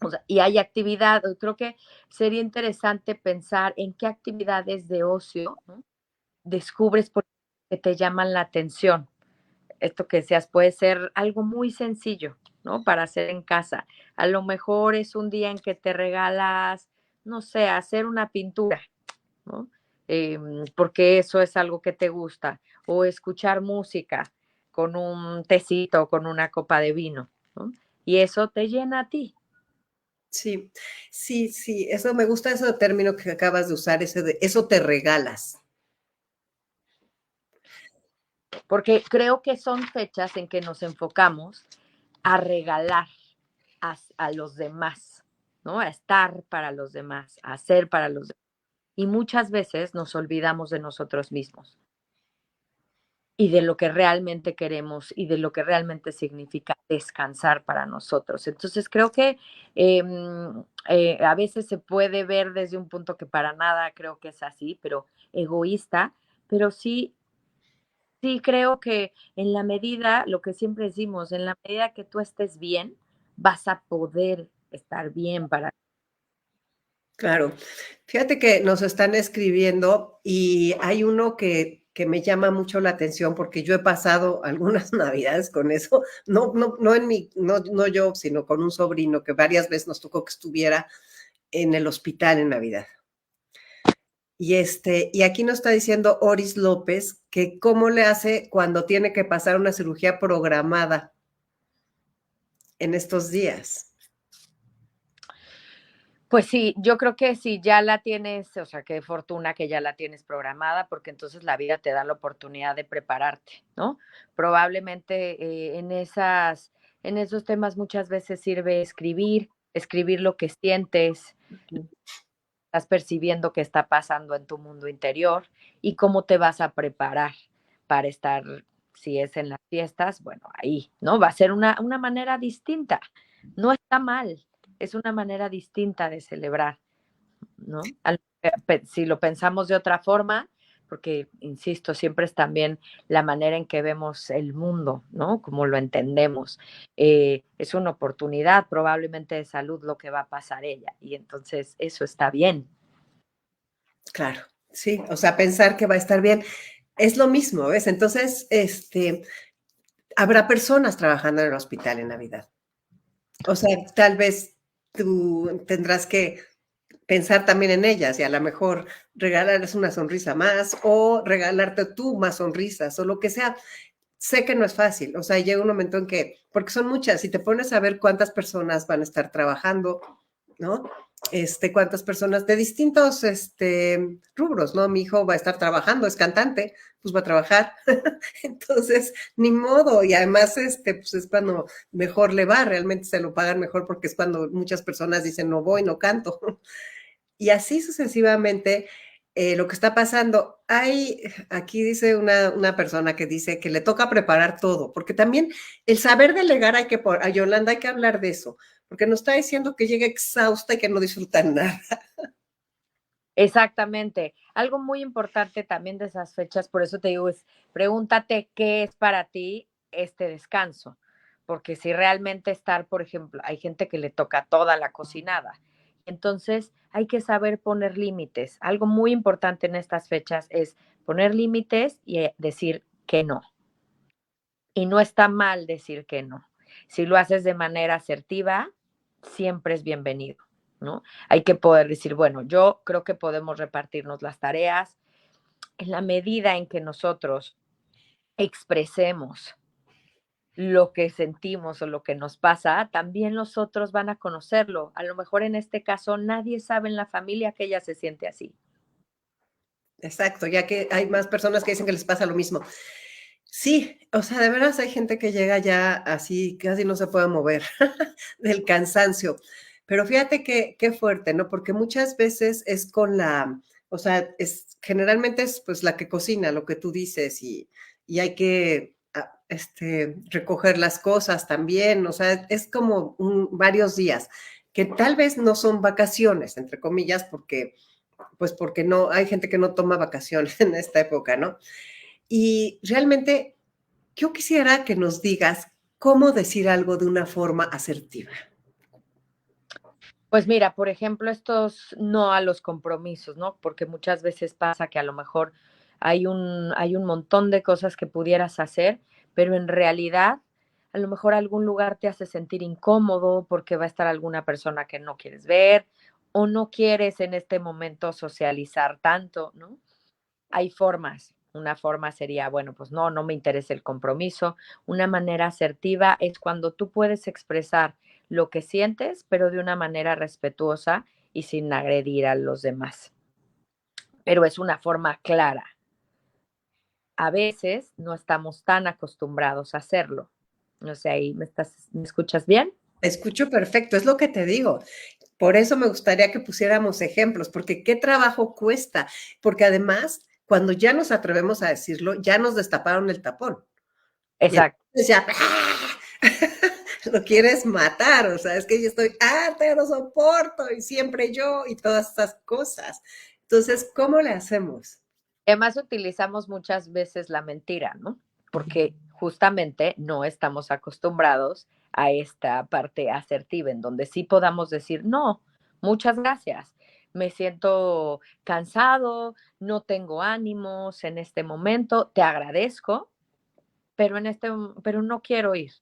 O sea, y hay actividad, creo que sería interesante pensar en qué actividades de ocio, ¿no?, descubres que te llaman la atención. Esto que decías puede ser algo muy sencillo, ¿no? Para hacer en casa. A lo mejor es un día en que te regalas, no sé, hacer una pintura, ¿no? Porque eso es algo que te gusta. O escuchar música con un tecito o con una copa de vino, ¿no? Y eso te llena a ti. Sí, sí, sí, eso me gusta ese término que acabas de usar, ese de eso te regalas. Porque creo que son fechas en que nos enfocamos a regalar a los demás, ¿no? A estar para los demás, a ser para los demás. Y muchas veces nos olvidamos de nosotros mismos y de lo que realmente queremos y de lo que realmente significa descansar para nosotros. Entonces creo que a veces se puede ver desde un punto que para nada creo que es así, pero egoísta, pero sí creo que en la medida, lo que siempre decimos, en la medida que tú estés bien, vas a poder estar bien para. Claro. Fíjate que nos están escribiendo y hay uno que me llama mucho la atención porque yo he pasado algunas navidades con eso, no en no yo, sino con un sobrino que varias veces nos tocó que estuviera en el hospital en Navidad. Y aquí nos está diciendo Oris López que cómo le hace cuando tiene que pasar una cirugía programada en estos días. Pues sí, yo creo que si ya la tienes, o sea, qué fortuna que ya la tienes programada, porque entonces la vida te da la oportunidad de prepararte, ¿no? Probablemente en esos temas muchas veces sirve escribir lo que sientes, estás percibiendo que está pasando en tu mundo interior y cómo te vas a preparar para estar, si es en las fiestas, bueno, ahí, ¿no? Va a ser una manera distinta. No está mal, es una manera distinta de celebrar, ¿no? Si lo pensamos de otra forma, porque, insisto, siempre es también la manera en que vemos el mundo, ¿no? Como lo entendemos. Es una oportunidad probablemente de salud lo que va a pasar ella, y entonces eso está bien. Claro, sí, o sea, pensar que va a estar bien es lo mismo, ¿ves? Entonces, habrá personas trabajando en el hospital en Navidad. O sea, tal vez tú tendrás que pensar también en ellas y a lo mejor regalarles una sonrisa más o regalarte tú más sonrisas o lo que sea. Sé que no es fácil, o sea, llega un momento en que, porque son muchas, si te pones a ver cuántas personas van a estar trabajando, ¿no? Cuántas personas de distintos rubros, ¿no? Mi hijo va a estar trabajando, es cantante, pues va a trabajar. Entonces, ni modo. Y además, pues es cuando mejor le va, realmente se lo pagan mejor porque es cuando muchas personas dicen, no voy, no canto. Y así sucesivamente, lo que está pasando. Aquí dice una persona que dice que le toca preparar todo, porque también el saber delegar a Yolanda hay que hablar de eso, porque nos está diciendo que llega exhausta y que no disfruta nada. Exactamente. Algo muy importante también de esas fechas, por eso te digo, es pregúntate qué es para ti este descanso, porque si realmente estar, por ejemplo, hay gente que le toca toda la cocinada. Entonces, hay que saber poner límites. Algo muy importante en estas fechas es poner límites y decir que no. Y no está mal decir que no. Si lo haces de manera asertiva, siempre es bienvenido, ¿no? Hay que poder decir, bueno, yo creo que podemos repartirnos las tareas en la medida en que nosotros expresemos lo que sentimos o lo que nos pasa, también los otros van a conocerlo. A lo mejor en este caso nadie sabe en la familia que ella se siente así. Exacto, ya que hay más personas que dicen que les pasa lo mismo. Sí, o sea, de veras hay gente que llega ya así, casi no se puede mover del cansancio. Pero fíjate que qué fuerte, ¿no? Porque muchas veces es con la, o sea, generalmente es pues la que cocina lo que tú dices y hay que recoger las cosas también, o sea, es como varios días que tal vez no son vacaciones, entre comillas, porque pues porque no, hay gente que no toma vacaciones en esta época, ¿no? Y realmente yo quisiera que nos digas cómo decir algo de una forma asertiva. Pues mira, por ejemplo, estos no a los compromisos, ¿no? Porque muchas veces pasa que a lo mejor hay un montón de cosas que pudieras hacer, pero en realidad a lo mejor algún lugar te hace sentir incómodo porque va a estar alguna persona que no quieres ver o no quieres en este momento socializar tanto, ¿no? Hay formas. Una forma sería, bueno, pues no, no me interesa el compromiso. Una manera asertiva es cuando tú puedes expresar lo que sientes, pero de una manera respetuosa y sin agredir a los demás. Pero es una forma clara. A veces no estamos tan acostumbrados a hacerlo. No sé, ahí me escuchas bien? Escucho perfecto, es lo que te digo. Por eso me gustaría que pusiéramos ejemplos, porque qué trabajo cuesta, porque además, cuando ya nos atrevemos a decirlo, ya nos destaparon el tapón. Y Exacto. entonces ya lo quieres matar, o sea, es que yo estoy harta, ya no soporto, y siempre yo, y todas estas cosas. Entonces, ¿cómo le hacemos? Además, utilizamos muchas veces la mentira, ¿no? Porque justamente no estamos acostumbrados a esta parte asertiva, en donde sí podamos decir, no, muchas gracias, me siento cansado, no tengo ánimos en este momento, te agradezco, pero no quiero ir.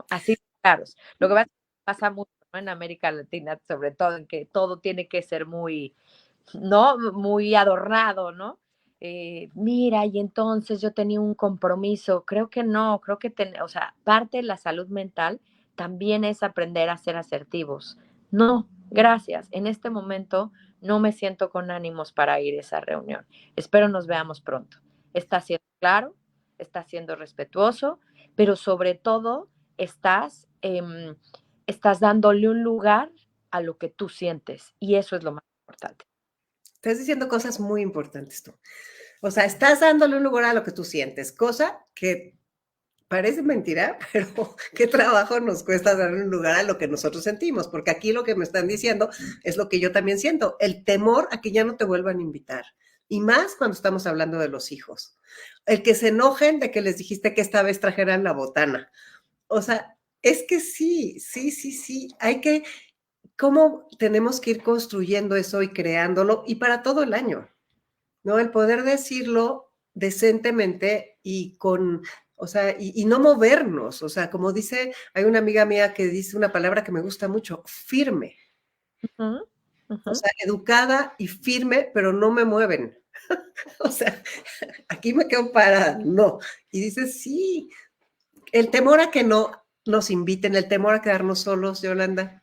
Así de claros. Lo que pasa mucho, ¿no? En América Latina, sobre todo, en que todo tiene que ser muy, ¿no? Muy adornado, ¿no? Mira, y entonces yo tenía un compromiso. Creo que no, creo que, o sea, parte de la salud mental también es aprender a ser asertivos. No, gracias. En este momento no me siento con ánimos para ir a esa reunión. Espero nos veamos pronto. Está siendo claro, está siendo respetuoso, pero sobre todo estás dándole un lugar a lo que tú sientes y eso es lo más importante. Estás diciendo cosas muy importantes tú. O sea, estás dándole un lugar a lo que tú sientes, cosa que parece mentira, pero qué trabajo nos cuesta darle un lugar a lo que nosotros sentimos, porque aquí lo que me están diciendo es lo que yo también siento, el temor a que ya no te vuelvan a invitar. Y más cuando estamos hablando de los hijos. El que se enojen de que les dijiste que esta vez trajeran la botana. O sea, es que sí, sí, sí, sí. Hay que, ¿cómo tenemos que ir construyendo eso y creándolo? Y para todo el año. ¿No? El poder decirlo decentemente y con, o sea, y no movernos, o sea, como dice, hay una amiga mía que dice una palabra que me gusta mucho, firme, Ujú, o ujú. sea, educada y firme, pero no me mueven, o sea, aquí me quedo parada, no, y dice, sí, el temor a que no nos inviten, el temor a quedarnos solos, Yolanda.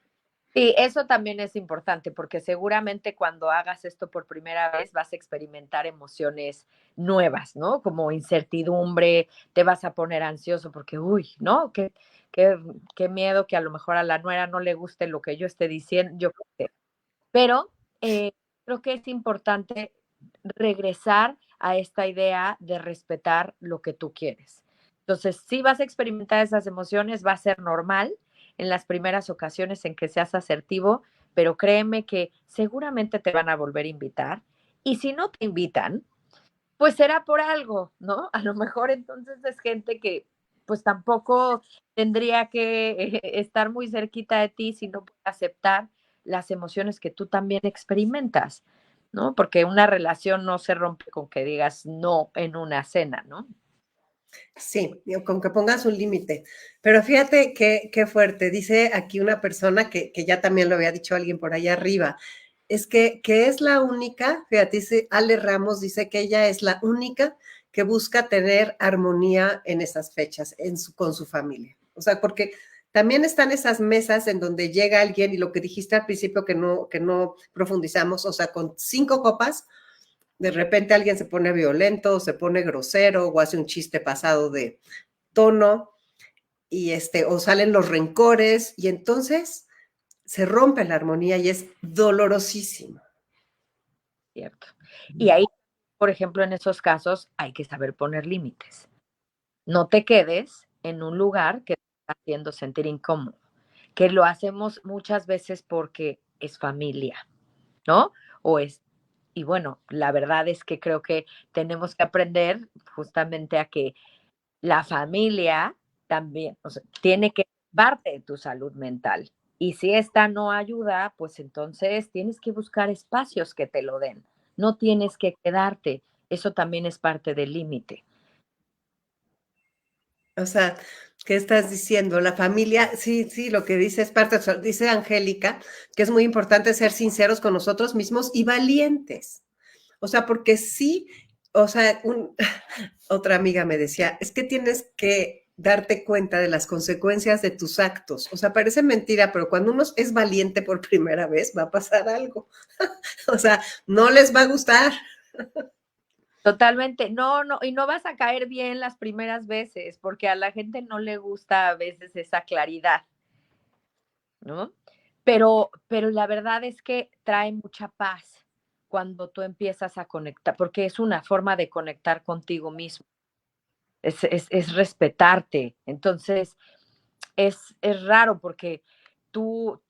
Sí, eso también es importante porque seguramente cuando hagas esto por primera vez vas a experimentar emociones nuevas, ¿no? Como incertidumbre, te vas a poner ansioso porque, uy, ¿no? Qué, qué miedo que a lo mejor a la nuera no le guste lo que yo esté diciendo, yo qué sé. Pero creo que es importante regresar a esta idea de respetar lo que tú quieres. Entonces, si vas a experimentar esas emociones, va a ser normal en las primeras ocasiones en que seas asertivo, pero créeme que seguramente te van a volver a invitar. Y si no te invitan, pues será por algo, ¿no? A lo mejor entonces es gente que pues tampoco tendría que estar muy cerquita de ti, sino aceptar las emociones que tú también experimentas, ¿no? Porque una relación no se rompe con que digas no en una cena, ¿no? Sí, con que pongas un límite. Pero fíjate qué fuerte. Dice aquí una persona que ya también lo había dicho alguien por allá arriba. Es que es la única, fíjate, dice Ale Ramos, dice que ella es la única que busca tener armonía en esas fechas con su familia. O sea, porque también están esas mesas en donde llega alguien y lo que dijiste al principio que no profundizamos, o sea, con 5 copas de repente alguien se pone violento, se pone grosero o hace un chiste pasado de tono y o salen los rencores y entonces se rompe la armonía y es dolorosísimo. Cierto. Y ahí, por ejemplo, en esos casos hay que saber poner límites. No te quedes en un lugar que te está haciendo sentir incómodo, que lo hacemos muchas veces porque es familia, ¿no? O es, y bueno, la verdad es que creo que tenemos que aprender justamente a que la familia también, o sea, tiene que ser parte de tu salud mental. Y si esta no ayuda, pues entonces tienes que buscar espacios que te lo den. No tienes que quedarte. Eso también es parte del límite. O sea, ¿qué estás diciendo? La familia, sí, sí, lo que dice es parte, dice Angélica, que es muy importante ser sinceros con nosotros mismos y valientes. O sea, porque sí, o sea, otra amiga me decía, es que tienes que darte cuenta de las consecuencias de tus actos. O sea, parece mentira, pero cuando uno es valiente por primera vez, va a pasar algo. O sea, no les va a gustar. Totalmente. No, no, y no vas a caer bien las primeras veces, porque a la gente no le gusta a veces esa claridad, ¿no? Pero la verdad es que trae mucha paz cuando tú empiezas a conectar, porque es una forma de conectar contigo mismo, es respetarte. Entonces, es raro porque tú,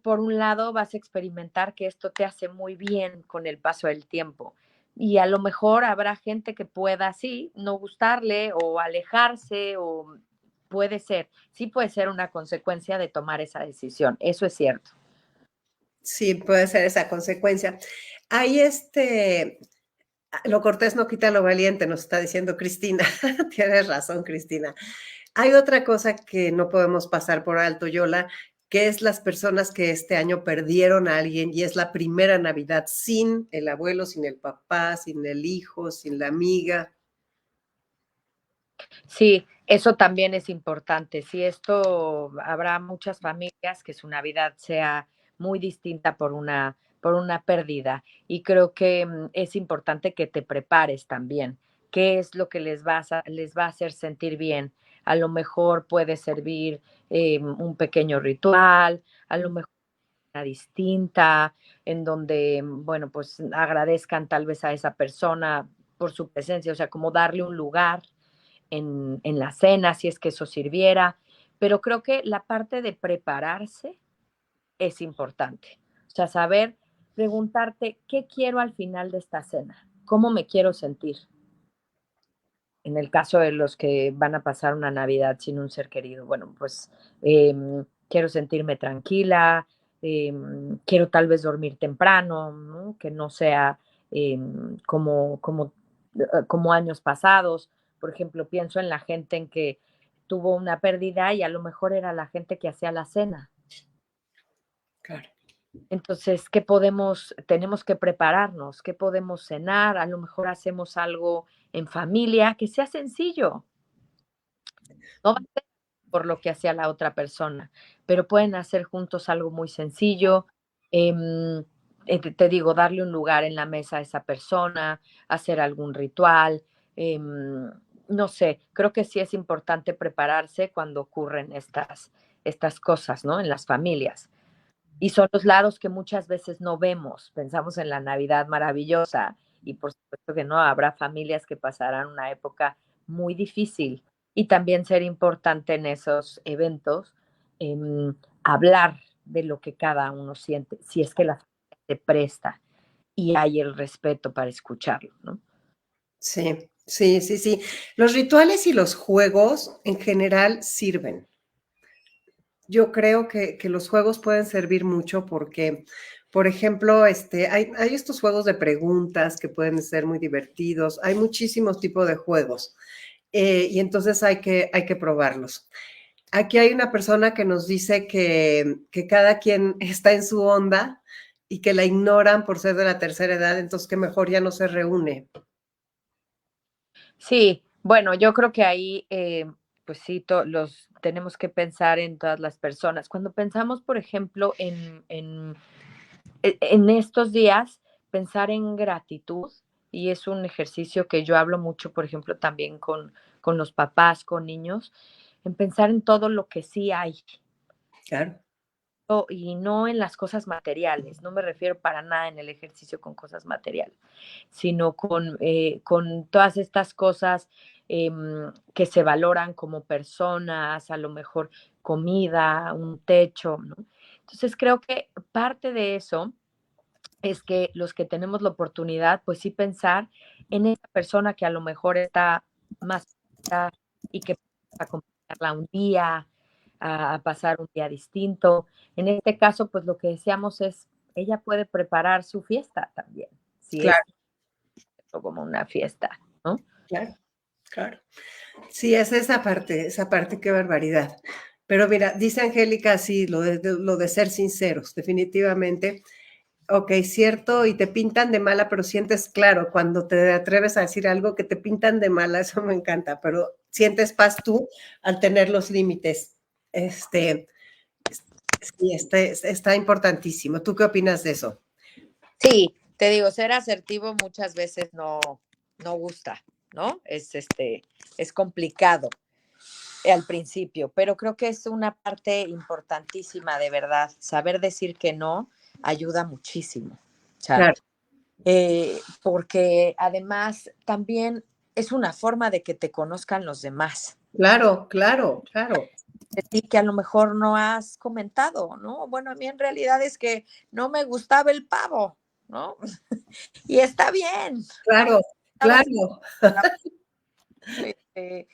por un lado, vas a experimentar que esto te hace muy bien con el paso del tiempo. Y a lo mejor habrá gente que pueda, sí, no gustarle o alejarse o puede ser, sí puede ser una consecuencia de tomar esa decisión. Eso es cierto. Sí, puede ser esa consecuencia. Hay lo cortés no quita lo valiente, nos está diciendo Cristina. Tienes razón, Cristina. Hay otra cosa que no podemos pasar por alto, Yola, que es las personas que este año perdieron a alguien y es la primera Navidad sin el abuelo, sin el papá, sin el hijo, sin la amiga. Sí, eso también es importante. Sí, esto habrá muchas familias que su Navidad sea muy distinta por una pérdida. Y creo que es importante que te prepares también. ¿Qué es lo que les va a hacer sentir bien? A lo mejor puede servir un pequeño ritual, a lo mejor una distinta, en donde, bueno, pues agradezcan tal vez a esa persona por su presencia, o sea, como darle un lugar en la cena, si es que eso sirviera, pero creo que la parte de prepararse es importante. O sea, saber preguntarte, ¿qué quiero al final de esta cena? ¿Cómo me quiero sentir? En el caso de los que van a pasar una Navidad sin un ser querido, bueno, pues quiero sentirme tranquila, quiero tal vez dormir temprano, ¿no? Que no sea como años pasados. Por ejemplo, pienso en la gente en que tuvo una pérdida y a lo mejor era la gente que hacía la cena. Claro. Entonces, ¿qué podemos? Tenemos que prepararnos, ¿qué podemos cenar? A lo mejor hacemos algo en familia que sea sencillo. No va a ser por lo que hacía la otra persona, pero pueden hacer juntos algo muy sencillo. em, te digo, darle un lugar en la mesa a esa persona, hacer algún ritual. No sé, creo que sí es importante prepararse cuando ocurren estas cosas, ¿no? En las familias. Y son los lados que muchas veces no vemos. Pensamos en la Navidad maravillosa y por supuesto que no, habrá familias que pasarán una época muy difícil y también ser importante en esos eventos, hablar de lo que cada uno siente, si es que la familia se presta y hay el respeto para escucharlo, ¿no? Sí. Sí, sí, sí. Los rituales y los juegos en general sirven. Yo creo que los juegos pueden servir mucho porque, por ejemplo, hay estos juegos de preguntas que pueden ser muy divertidos. Hay muchísimos tipos de juegos y entonces hay que probarlos. Aquí hay una persona que nos dice que cada quien está en su onda y que la ignoran por ser de la tercera edad, entonces que mejor ya no se reúne. Sí, bueno, yo creo que ahí, pues sí, los tenemos que pensar en todas las personas. Cuando pensamos, por ejemplo, en estos días, pensar en gratitud, y es un ejercicio que yo hablo mucho, por ejemplo, también con los papás, con niños, en pensar en todo lo que sí hay, Claro, y no en las cosas materiales. No me refiero para nada en el ejercicio con cosas materiales, sino con todas estas cosas que se valoran como personas, a lo mejor comida, un techo, ¿no? Entonces creo que parte de eso es que los que tenemos la oportunidad, pues sí pensar en esa persona que a lo mejor está más cerca y que acompañarla un día, a pasar un día distinto. En este caso, pues lo que decíamos es, ella puede preparar su fiesta también, si es claro, como una fiesta, ¿no? claro, claro. Sí, es esa parte, qué barbaridad. Pero mira, dice Angélica, sí, lo de ser sinceros, definitivamente. Ok, cierto, y te pintan de mala, pero sientes claro cuando te atreves a decir algo que te pintan de mala, eso me encanta, pero sientes paz tú al tener los límites. Este, sí, está importantísimo. ¿Tú qué opinas de eso? Sí, te digo, ser asertivo muchas veces no gusta, ¿no? Es complicado al principio, pero creo que es una parte importantísima de verdad. Saber decir que no ayuda muchísimo. O sea, Claro, porque además también es una forma de que te conozcan los demás, claro, claro, claro. de ti que a lo mejor no has comentado, ¿no? Bueno, a mí en realidad es que no me gustaba el pavo, ¿no? Y está bien, no me Claro, gustaba claro. este,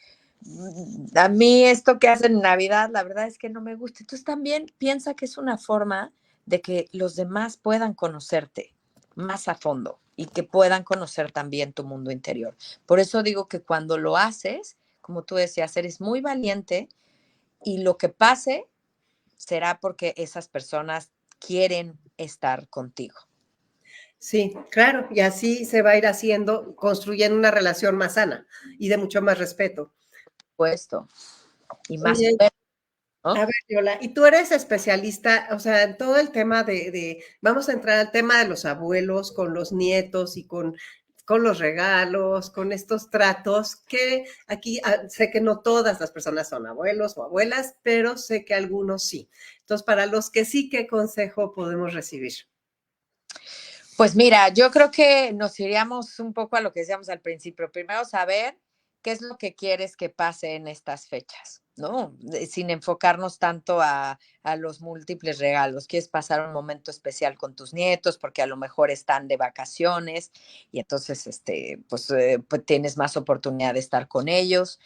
a mí esto que hacen en Navidad, la verdad es que no me gusta. Entonces también piensa que es una forma de que los demás puedan conocerte más a fondo y que puedan conocer también tu mundo interior. Por eso digo que cuando lo haces, como tú decías, eres muy valiente y lo que pase será porque esas personas quieren estar contigo. Sí, claro, y así se va a ir haciendo, construyendo una relación más sana y de mucho más respeto. Puesto y más Oye, poder, a ¿no? ver, Viola, y tú eres especialista, o sea, en todo el tema vamos a entrar al tema de los abuelos con los nietos y con los regalos, con estos tratos, que aquí sé que no todas las personas son abuelos o abuelas, pero sé que algunos sí. Entonces, para los que sí, ¿qué consejo podemos recibir? Pues mira, yo creo que nos iríamos un poco a lo que decíamos al principio. Primero saber qué es lo que quieres que pase en estas fechas, ¿no? Sin enfocarnos tanto a los múltiples regalos. Quieres pasar un momento especial con tus nietos porque a lo mejor están de vacaciones y entonces, pues tienes más oportunidad de estar con ellos.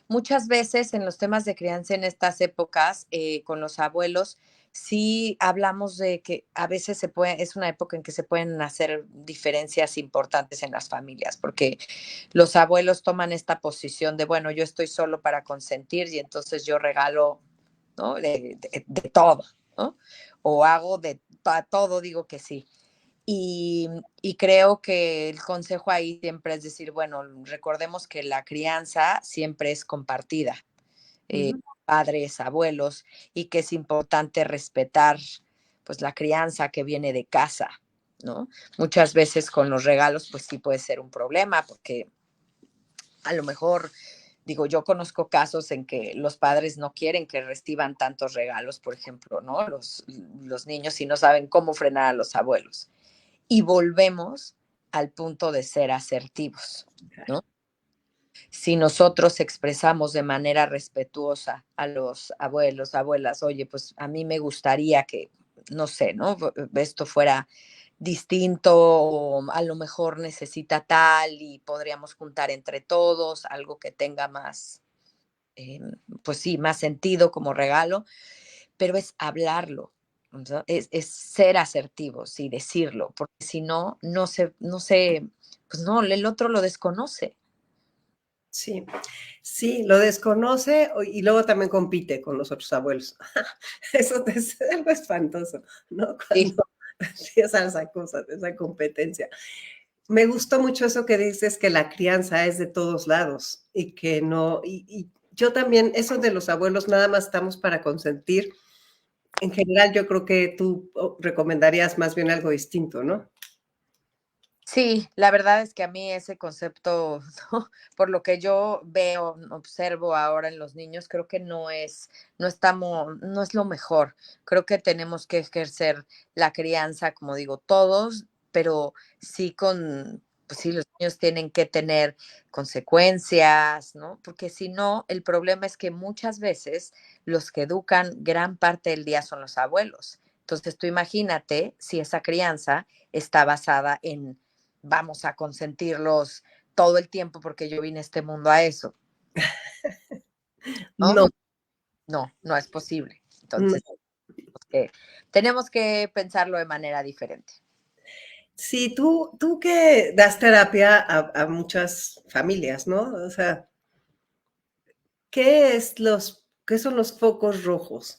Muchas veces en los temas de crianza en estas épocas, con los abuelos, sí hablamos de que a veces es una época en que se pueden hacer diferencias importantes en las familias, porque los abuelos toman esta posición de, bueno, yo estoy solo para consentir y entonces yo regalo, ¿no? De todo, ¿no? O hago para todo, digo que sí. Y creo que el consejo ahí siempre es decir, bueno, recordemos que la crianza siempre es compartida, eh, Ujú. padres, abuelos, y que es importante respetar pues la crianza que viene de casa, ¿no? Muchas veces con los regalos pues sí puede ser un problema porque a lo mejor, digo, yo conozco casos en que los padres no quieren que reciban tantos regalos, por ejemplo, ¿no? Los niños y no saben cómo frenar a los abuelos. Y volvemos al punto de ser asertivos, ¿no? Si nosotros expresamos de manera respetuosa a los abuelos, abuelas, oye, pues a mí me gustaría que, no sé, ¿no? Esto fuera distinto o a lo mejor necesita tal y podríamos juntar entre todos algo que tenga más, pues sí, más sentido como regalo, pero es hablarlo, ¿no? Es ser asertivos y decirlo, porque si no, pues no, el otro lo desconoce. Sí, sí, lo desconoce y luego también compite con los otros abuelos. Eso es algo espantoso, ¿no? Sí, Cuando empieza esa cosa, esa competencia. Me gustó mucho eso que dices, que la crianza es de todos lados y que no, y yo también, eso de los abuelos nada más estamos para consentir. En general, yo creo que tú recomendarías más bien algo distinto, ¿no? sí, la verdad es que a mí ese concepto, ¿no? Por lo que yo veo, observo ahora en los niños, creo que no es lo mejor. Creo que tenemos que ejercer la crianza, como digo, todos, pero sí pues sí, los niños tienen que tener consecuencias, ¿no? Porque si no, el problema es que muchas veces los que educan gran parte del día son los abuelos. Entonces, tú imagínate si esa crianza está basada en vamos a consentirlos todo el tiempo porque yo vine a este mundo a eso, ¿no? No, No, no es posible. no. Entonces, eh, tenemos que pensarlo de manera diferente. Sí, tú que das terapia a muchas familias, ¿no? O sea, ¿qué son los focos rojos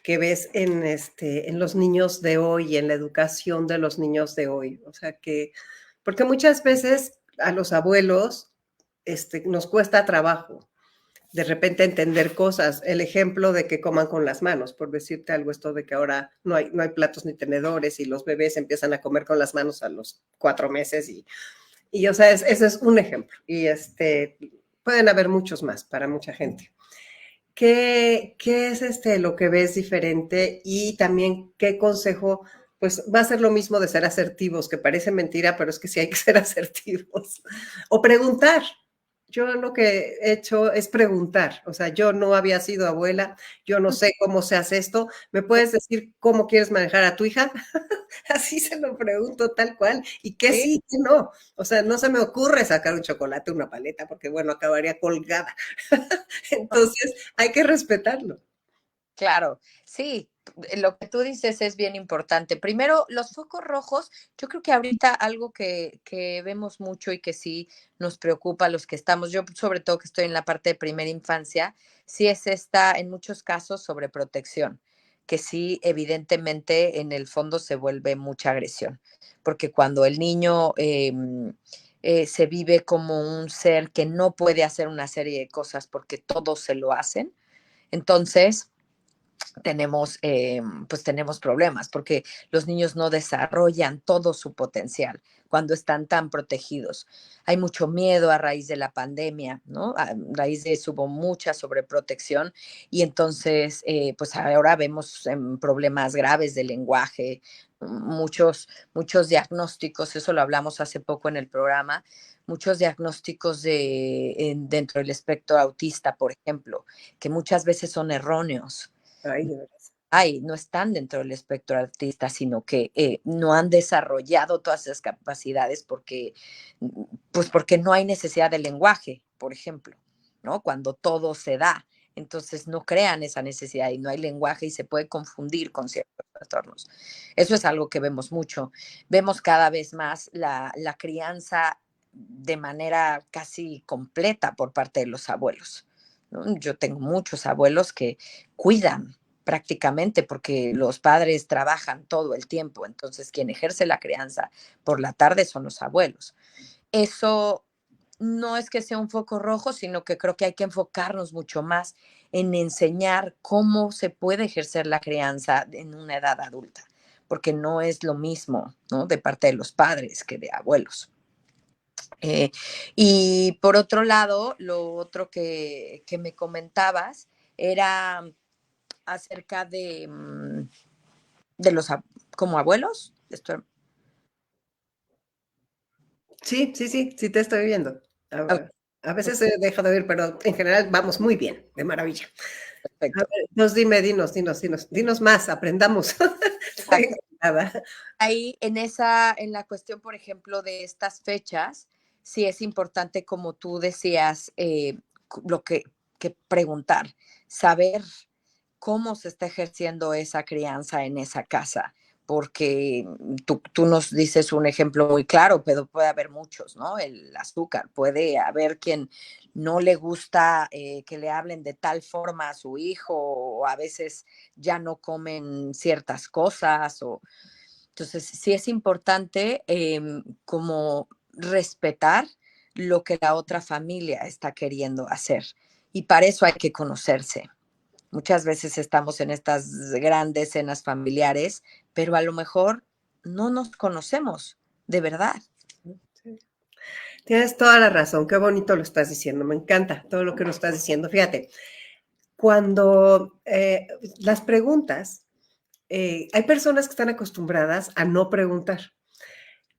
que ves en los niños de hoy, en la educación de los niños de hoy? O sea, porque muchas veces a los abuelos, nos cuesta trabajo de repente entender cosas. El ejemplo de que coman con las manos, por decirte algo, esto de que ahora no hay platos ni tenedores y los bebés empiezan a comer con las manos a los 4 meses y o sea, ese es un ejemplo. Y pueden haber muchos más para mucha gente. ¿Qué es lo que ves diferente? Y también, ¿qué consejo? Pues va a ser lo mismo de ser asertivos, que parece mentira, pero es que sí hay que ser asertivos. O preguntar. Yo lo que he hecho es preguntar. O sea, yo no había sido abuela, yo no sé cómo se hace esto. ¿Me puedes decir cómo quieres manejar a tu hija? Así se lo pregunto tal cual. ¿Y qué Sí, sí, qué no? O sea, no se me ocurre sacar un chocolate, una paleta, porque bueno, acabaría colgada. Entonces, hay que respetarlo. claro, sí, lo que tú dices es bien importante. Primero, los focos rojos, yo creo que ahorita algo que vemos mucho y que sí nos preocupa a los que estamos, yo sobre todo que estoy en la parte de primera infancia, sí es esta, en muchos casos, sobreprotección, que sí, evidentemente, en el fondo se vuelve mucha agresión, porque cuando el niño se vive como un ser que no puede hacer una serie de cosas porque todos se lo hacen, entonces pues tenemos problemas porque los niños no desarrollan todo su potencial cuando están tan protegidos. Hay mucho miedo a raíz de la pandemia, ¿no? A raíz de eso hubo mucha sobreprotección y entonces, pues ahora vemos problemas graves de lenguaje, muchos diagnósticos, eso lo hablamos hace poco en el programa, muchos diagnósticos dentro del espectro autista, por ejemplo, que muchas veces son erróneos. Ay, de veras. No están dentro del espectro autista, sino que no han desarrollado todas esas capacidades pues porque no hay necesidad de lenguaje, por ejemplo, ¿no? Cuando todo se da, entonces no crean esa necesidad y no hay lenguaje y se puede confundir con ciertos trastornos. Eso es algo que vemos mucho. Vemos cada vez más la crianza de manera casi completa por parte de los abuelos, ¿no? Yo tengo muchos abuelos que cuidan prácticamente porque los padres trabajan todo el tiempo, entonces quien ejerce la crianza por la tarde son los abuelos. Eso no es que sea un foco rojo, sino que creo que hay que enfocarnos mucho más en enseñar cómo se puede ejercer la crianza en una edad adulta, porque no es lo mismo, ¿no? De parte de los padres que de abuelos. Eh, y por otro lado, lo otro que me comentabas era acerca de los como abuelos. Sí, sí, sí, sí te estoy viendo. Ok, A veces se deja de oír, pero en general vamos muy bien, de maravilla. A perfecto. ver, dinos, dinos más, aprendamos. Estoy nada. Ahí en la cuestión, por ejemplo, de estas fechas, sí es importante, como tú decías, lo que preguntar, saber cómo se está ejerciendo esa crianza en esa casa, porque tú nos dices un ejemplo muy claro, pero puede haber muchos, ¿no? El azúcar, puede haber quien no le gusta que le hablen de tal forma a su hijo, o a veces ya no comen ciertas cosas, o entonces, sí es importante como respetar lo que la otra familia está queriendo hacer. Y para eso hay que conocerse. Muchas veces estamos en estas grandes cenas familiares, pero a lo mejor no nos conocemos de verdad. Sí. Tienes toda la razón, qué bonito lo estás diciendo, me encanta todo lo que nos estás diciendo. Fíjate, cuando las preguntas, hay personas que están acostumbradas a no preguntar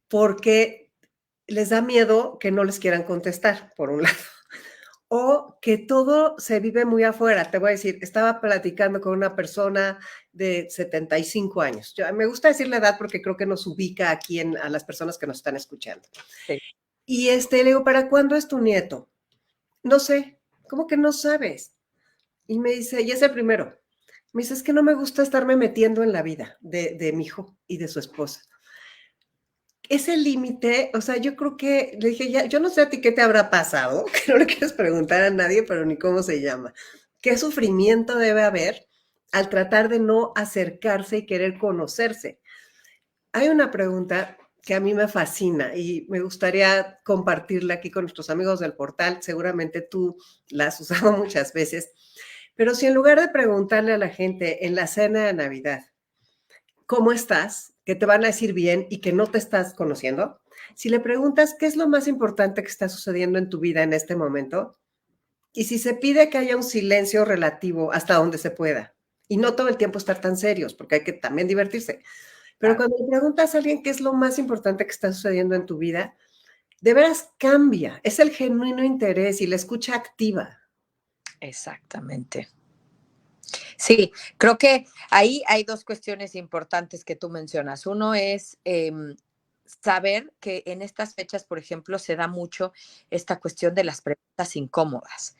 porque les da miedo que no les quieran contestar, por un lado, o que todo se vive muy afuera. Te voy a decir, estaba platicando con una persona de 75 años. Me gusta decir la edad porque creo que nos ubica aquí a las personas que nos están escuchando. Sí. Y le digo, ¿para cuándo es tu nieto? No sé. ¿Cómo que no sabes? Y me dice, y es el primero. Me dice, es que no me gusta estarme metiendo en la vida de mi hijo y de su esposa. Ese límite, o sea, yo creo que le dije, ya, yo no sé a ti qué te habrá pasado, que no le quieres preguntar a nadie, pero ni cómo se llama. ¿Qué sufrimiento debe haber al tratar de no acercarse y querer conocerse? Hay una pregunta que a mí me fascina y me gustaría compartirla aquí con nuestros amigos del portal. Seguramente tú la has usado muchas veces, pero si en lugar de preguntarle a la gente en la cena de Navidad, ¿cómo estás? Que te van a decir bien y que no te estás conociendo. Si le preguntas qué es lo más importante que está sucediendo en tu vida en este momento, y si se pide que haya un silencio relativo hasta donde se pueda, y no todo el tiempo estar tan serios, porque hay que también divertirse. Pero Claro. cuando le preguntas a alguien qué es lo más importante que está sucediendo en tu vida, de veras cambia. Es el genuino interés y la escucha activa. Exactamente. Sí, creo que ahí hay dos cuestiones importantes que tú mencionas. Uno es saber que en estas fechas, por ejemplo, se da mucho esta cuestión de las preguntas incómodas,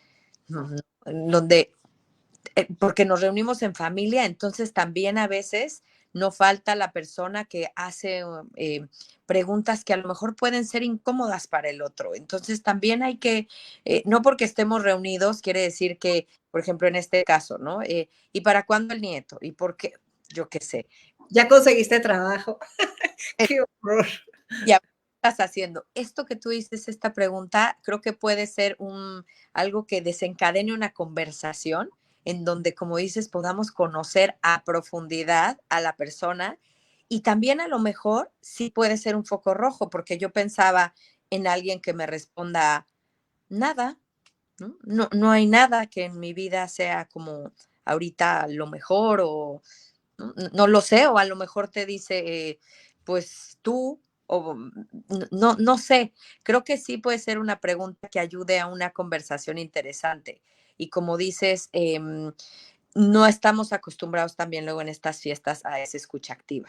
¿no? Donde, porque nos reunimos en familia, entonces también a veces no falta la persona que hace preguntas que a lo mejor pueden ser incómodas para el otro. Entonces también hay que, no porque estemos reunidos, quiere decir que, por ejemplo, en este caso, ¿no? ¿Y para cuándo el nieto? ¿Y por qué? Yo qué sé. Ya conseguiste trabajo. Eh, Qué horror. Ya estás haciendo. Esto que tú dices, esta pregunta, creo que puede ser algo que desencadene una conversación en donde, como dices, podamos conocer a profundidad a la persona y también a lo mejor sí puede ser un foco rojo, porque yo pensaba en alguien que me responda nada, ¿no? No, no hay nada que en mi vida sea como ahorita lo mejor o no, no lo sé, o a lo mejor te dice, pues tú, o no, no sé, creo que sí puede ser una pregunta que ayude a una conversación interesante. Y como dices, no estamos acostumbrados también luego en estas fiestas a esa escucha activa,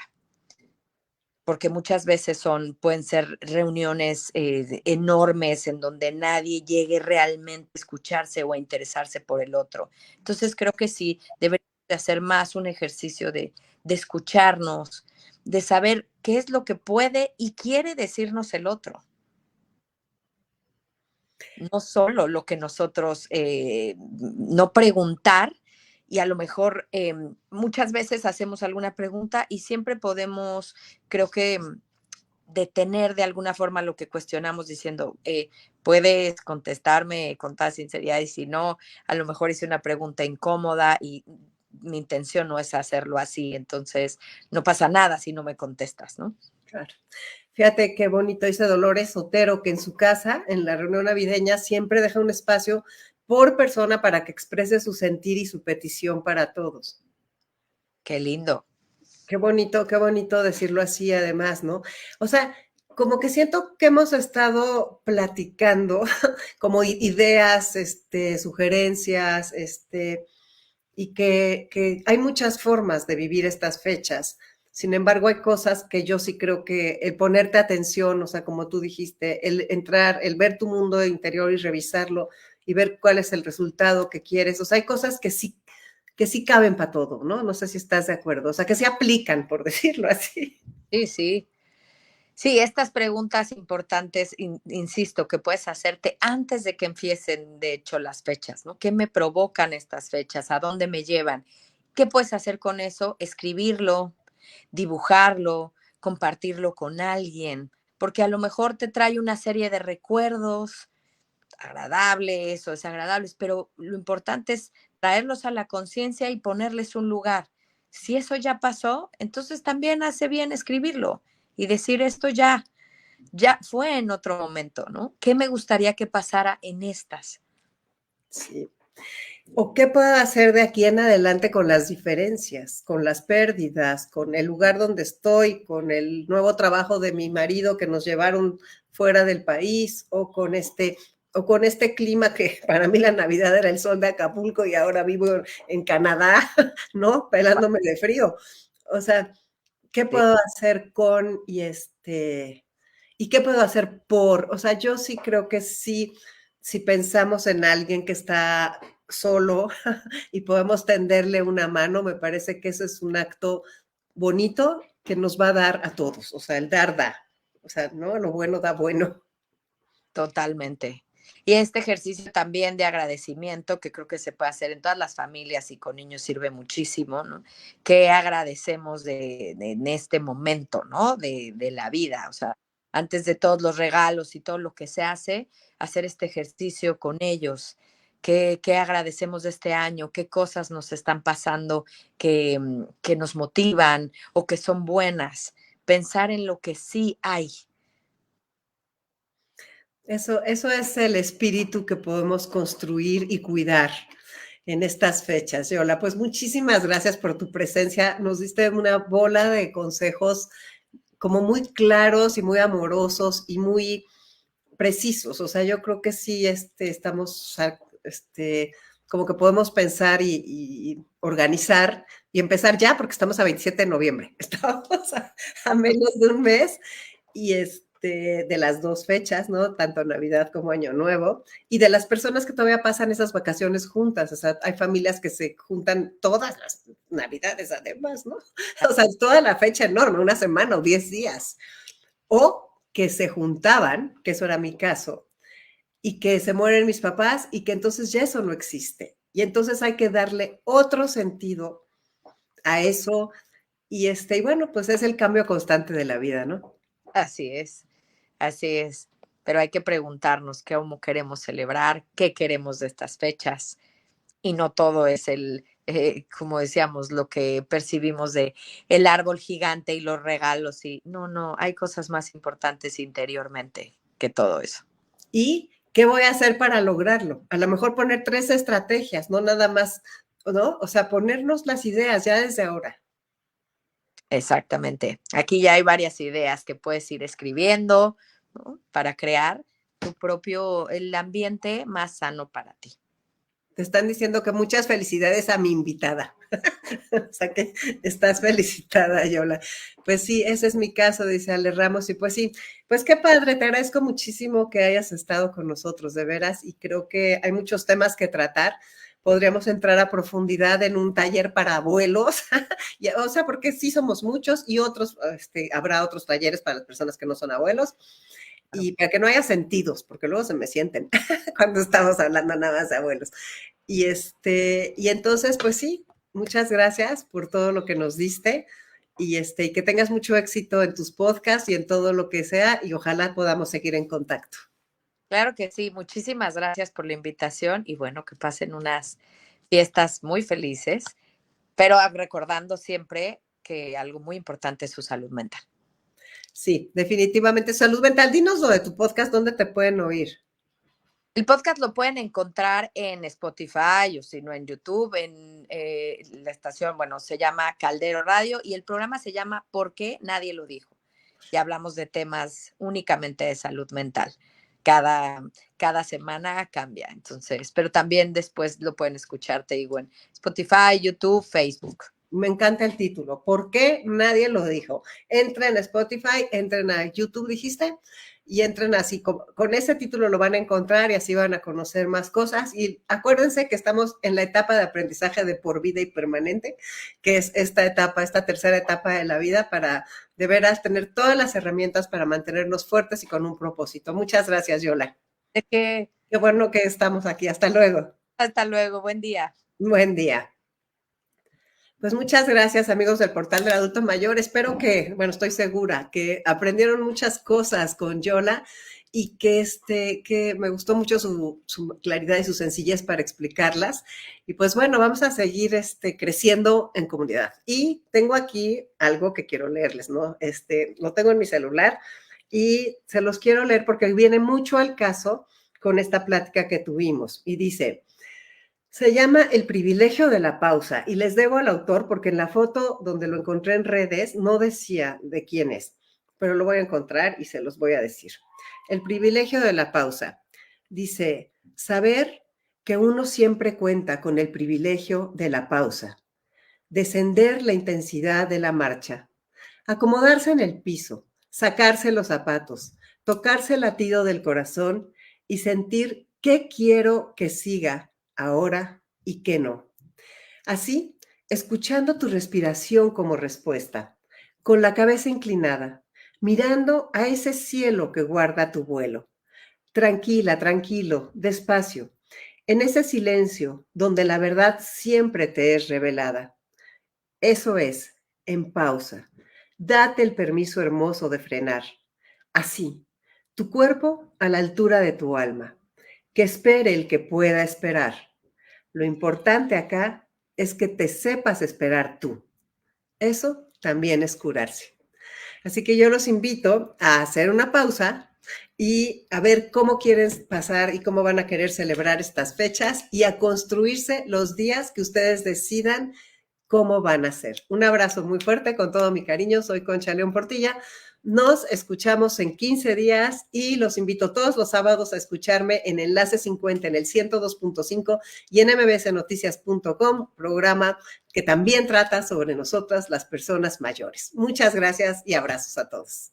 porque muchas veces pueden ser reuniones enormes en donde nadie llegue realmente a escucharse o a interesarse por el otro. Entonces creo que sí, deberíamos de hacer más un ejercicio de escucharnos, de saber qué es lo que puede y quiere decirnos el otro, no solo lo que nosotros, no preguntar, y a lo mejor muchas veces hacemos alguna pregunta y siempre podemos, creo que detener de alguna forma lo que cuestionamos diciendo, puedes contestarme con toda sinceridad y si no, a lo mejor hice una pregunta incómoda y mi intención no es hacerlo así, entonces no pasa nada si no me contestas, ¿no? Claro. Fíjate qué bonito dice Dolores Sotero, que en su casa, en la reunión navideña, siempre deja un espacio por persona para que exprese su sentir y su petición para todos. Qué lindo. Qué bonito decirlo así además, ¿no? O sea, como que siento que hemos estado platicando como ideas, sugerencias, y que hay muchas formas de vivir estas fechas Sin embargo, hay cosas que yo sí creo que el ponerte atención, o sea, como tú dijiste, el entrar, el ver tu mundo interior y revisarlo y ver cuál es el resultado que quieres. O sea, hay cosas que sí caben para todo, ¿no? No sé si estás de acuerdo. O sea, que se aplican, por decirlo así. Sí, sí. Sí, estas preguntas importantes, insisto, que puedes hacerte antes de que empiecen, de hecho, las fechas, ¿no? ¿Qué me provocan estas fechas? ¿A dónde me llevan? ¿Qué puedes hacer con eso? Escribirlo, dibujarlo, compartirlo con alguien, porque a lo mejor te trae una serie de recuerdos agradables o desagradables, pero lo importante es traerlos a la conciencia y ponerles un lugar. Si eso ya pasó, entonces también hace bien escribirlo y decir esto ya fue en otro momento, ¿no? ¿Qué me gustaría que pasara en estas? Sí. ¿O qué puedo hacer de aquí en adelante con las diferencias, con las pérdidas, con el lugar donde estoy, con el nuevo trabajo de mi marido que nos llevaron fuera del país, o con este clima que para mí la Navidad era el sol de Acapulco y ahora vivo en Canadá, ¿no? Pelándome de frío. O sea, ¿qué Sí. puedo hacer con y qué puedo hacer por? O sea, yo sí creo que sí, si pensamos en alguien que está solo y podemos tenderle una mano, me parece que ese es un acto bonito que nos va a dar a todos. O sea, el dar da. O sea, ¿no? Lo bueno da bueno. Totalmente. Y este ejercicio también de agradecimiento, que creo que se puede hacer en todas las familias y con niños sirve muchísimo, ¿no? ¿Qué agradecemos en este momento, ¿no? De la vida. O sea, antes de todos los regalos y todo lo que se hace, hacer este ejercicio con ellos. ¿Qué agradecemos de este año? ¿Qué cosas nos están pasando que nos motivan o que son buenas? Pensar en lo que sí hay. Eso es el espíritu que podemos construir y cuidar en estas fechas. Yola, pues muchísimas gracias por tu presencia. Nos diste una bola de consejos como muy claros y muy amorosos y muy precisos. O sea, yo creo que sí estamos como que podemos pensar y organizar y empezar ya, porque estamos a 27 de noviembre. Estamos a menos de un mes y de las dos fechas, ¿no? Tanto Navidad como Año Nuevo, y de las personas que todavía pasan esas vacaciones juntas. O sea, hay familias que se juntan todas las Navidades además, ¿no? O sea, toda la fecha enorme, una semana o 10 días. O que se juntaban, que eso era mi caso, y que se mueren mis papás y que entonces ya eso no existe. Y entonces hay que darle otro sentido a eso y bueno, pues es el cambio constante de la vida, ¿no? Así es. Así es, pero hay que preguntarnos cómo queremos celebrar, qué queremos de estas fechas y no todo es como decíamos, lo que percibimos de el árbol gigante y los regalos y no, hay cosas más importantes interiormente que todo eso. ¿Y qué voy a hacer para lograrlo? A lo mejor poner 3 estrategias, no nada más, ¿no? O sea, ponernos las ideas ya desde ahora. Exactamente. Aquí ya hay varias ideas que puedes ir escribiendo, ¿no? Para crear el ambiente más sano para ti. Te están diciendo que muchas felicidades a mi invitada. O sea que estás felicitada, Yola. Pues sí, ese es mi caso, dice Ale Ramos. Y pues sí, pues qué padre, te agradezco muchísimo que hayas estado con nosotros, de veras. Y creo que hay muchos temas que tratar. Podríamos entrar a profundidad en un taller para abuelos, o sea, porque sí somos muchos y otros, habrá otros talleres para las personas que no son abuelos y para que no haya sentidos, porque luego se me sienten cuando estamos hablando nada más de abuelos. Y entonces, pues sí, muchas gracias por todo lo que nos diste y que tengas mucho éxito en tus podcasts y en todo lo que sea y ojalá podamos seguir en contacto. Claro que sí, muchísimas gracias por la invitación y bueno, que pasen unas fiestas muy felices, pero recordando siempre que algo muy importante es su salud mental. Sí, definitivamente. Salud mental, dinos lo de tu podcast, ¿dónde te pueden oír? El podcast lo pueden encontrar en Spotify o si no en YouTube, en la estación, bueno, se llama Caldero Radio y el programa se llama ¿Por qué nadie lo dijo? Y hablamos de temas únicamente de salud mental. Cada, cada semana cambia, entonces, pero también después lo pueden escuchar, te digo, en Spotify, YouTube, Facebook. Me encanta el título. ¿Por qué nadie lo dijo? Entren a Spotify, entren a YouTube, dijiste, y entren así. Con ese título lo van a encontrar y así van a conocer más cosas. Y acuérdense que estamos en la etapa de aprendizaje de por vida y permanente, que es esta etapa, esta tercera etapa de la vida para de veras tener todas las herramientas para mantenernos fuertes y con un propósito. Muchas gracias, Yola. De que Qué bueno que estamos aquí. Hasta luego. hasta luego, buen día. Buen día. Pues muchas gracias, amigos del Portal del Adulto Mayor. Espero que, bueno, estoy segura que aprendieron muchas cosas con Yola y que me gustó mucho su claridad y su sencillez para explicarlas. Y pues bueno, vamos a seguir creciendo en comunidad. Y tengo aquí algo que quiero leerles, ¿no? Lo tengo en mi celular y se los quiero leer porque viene mucho al caso con esta plática que tuvimos. Y dice... Se llama El privilegio de la pausa y les debo al autor porque en la foto donde lo encontré en redes no decía de quién es, pero lo voy a encontrar y se los voy a decir. El privilegio de la pausa. Dice, saber que uno siempre cuenta con el privilegio de la pausa, descender la intensidad de la marcha, acomodarse en el piso, sacarse los zapatos, tocarse el latido del corazón y sentir qué quiero que siga ahora y qué no. Así, escuchando tu respiración como respuesta, con la cabeza inclinada, mirando a ese cielo que guarda tu vuelo. Tranquila, tranquilo, despacio, en ese silencio donde la verdad siempre te es revelada. Eso es, en pausa. Date el permiso hermoso de frenar. Así, tu cuerpo a la altura de tu alma. Que espere el que pueda esperar. Lo importante acá es que te sepas esperar tú. Eso también es curarse. Así que yo los invito a hacer una pausa y a ver cómo quieren pasar y cómo van a querer celebrar estas fechas y a construirse los días que ustedes decidan cómo van a ser. Un abrazo muy fuerte con todo mi cariño. Soy Concha León Portilla. Nos escuchamos en 15 días y los invito todos los sábados a escucharme en Enlace 50 en el 102.5 y en mbsnoticias.com, programa que también trata sobre nosotras, las personas mayores. Muchas gracias y abrazos a todos.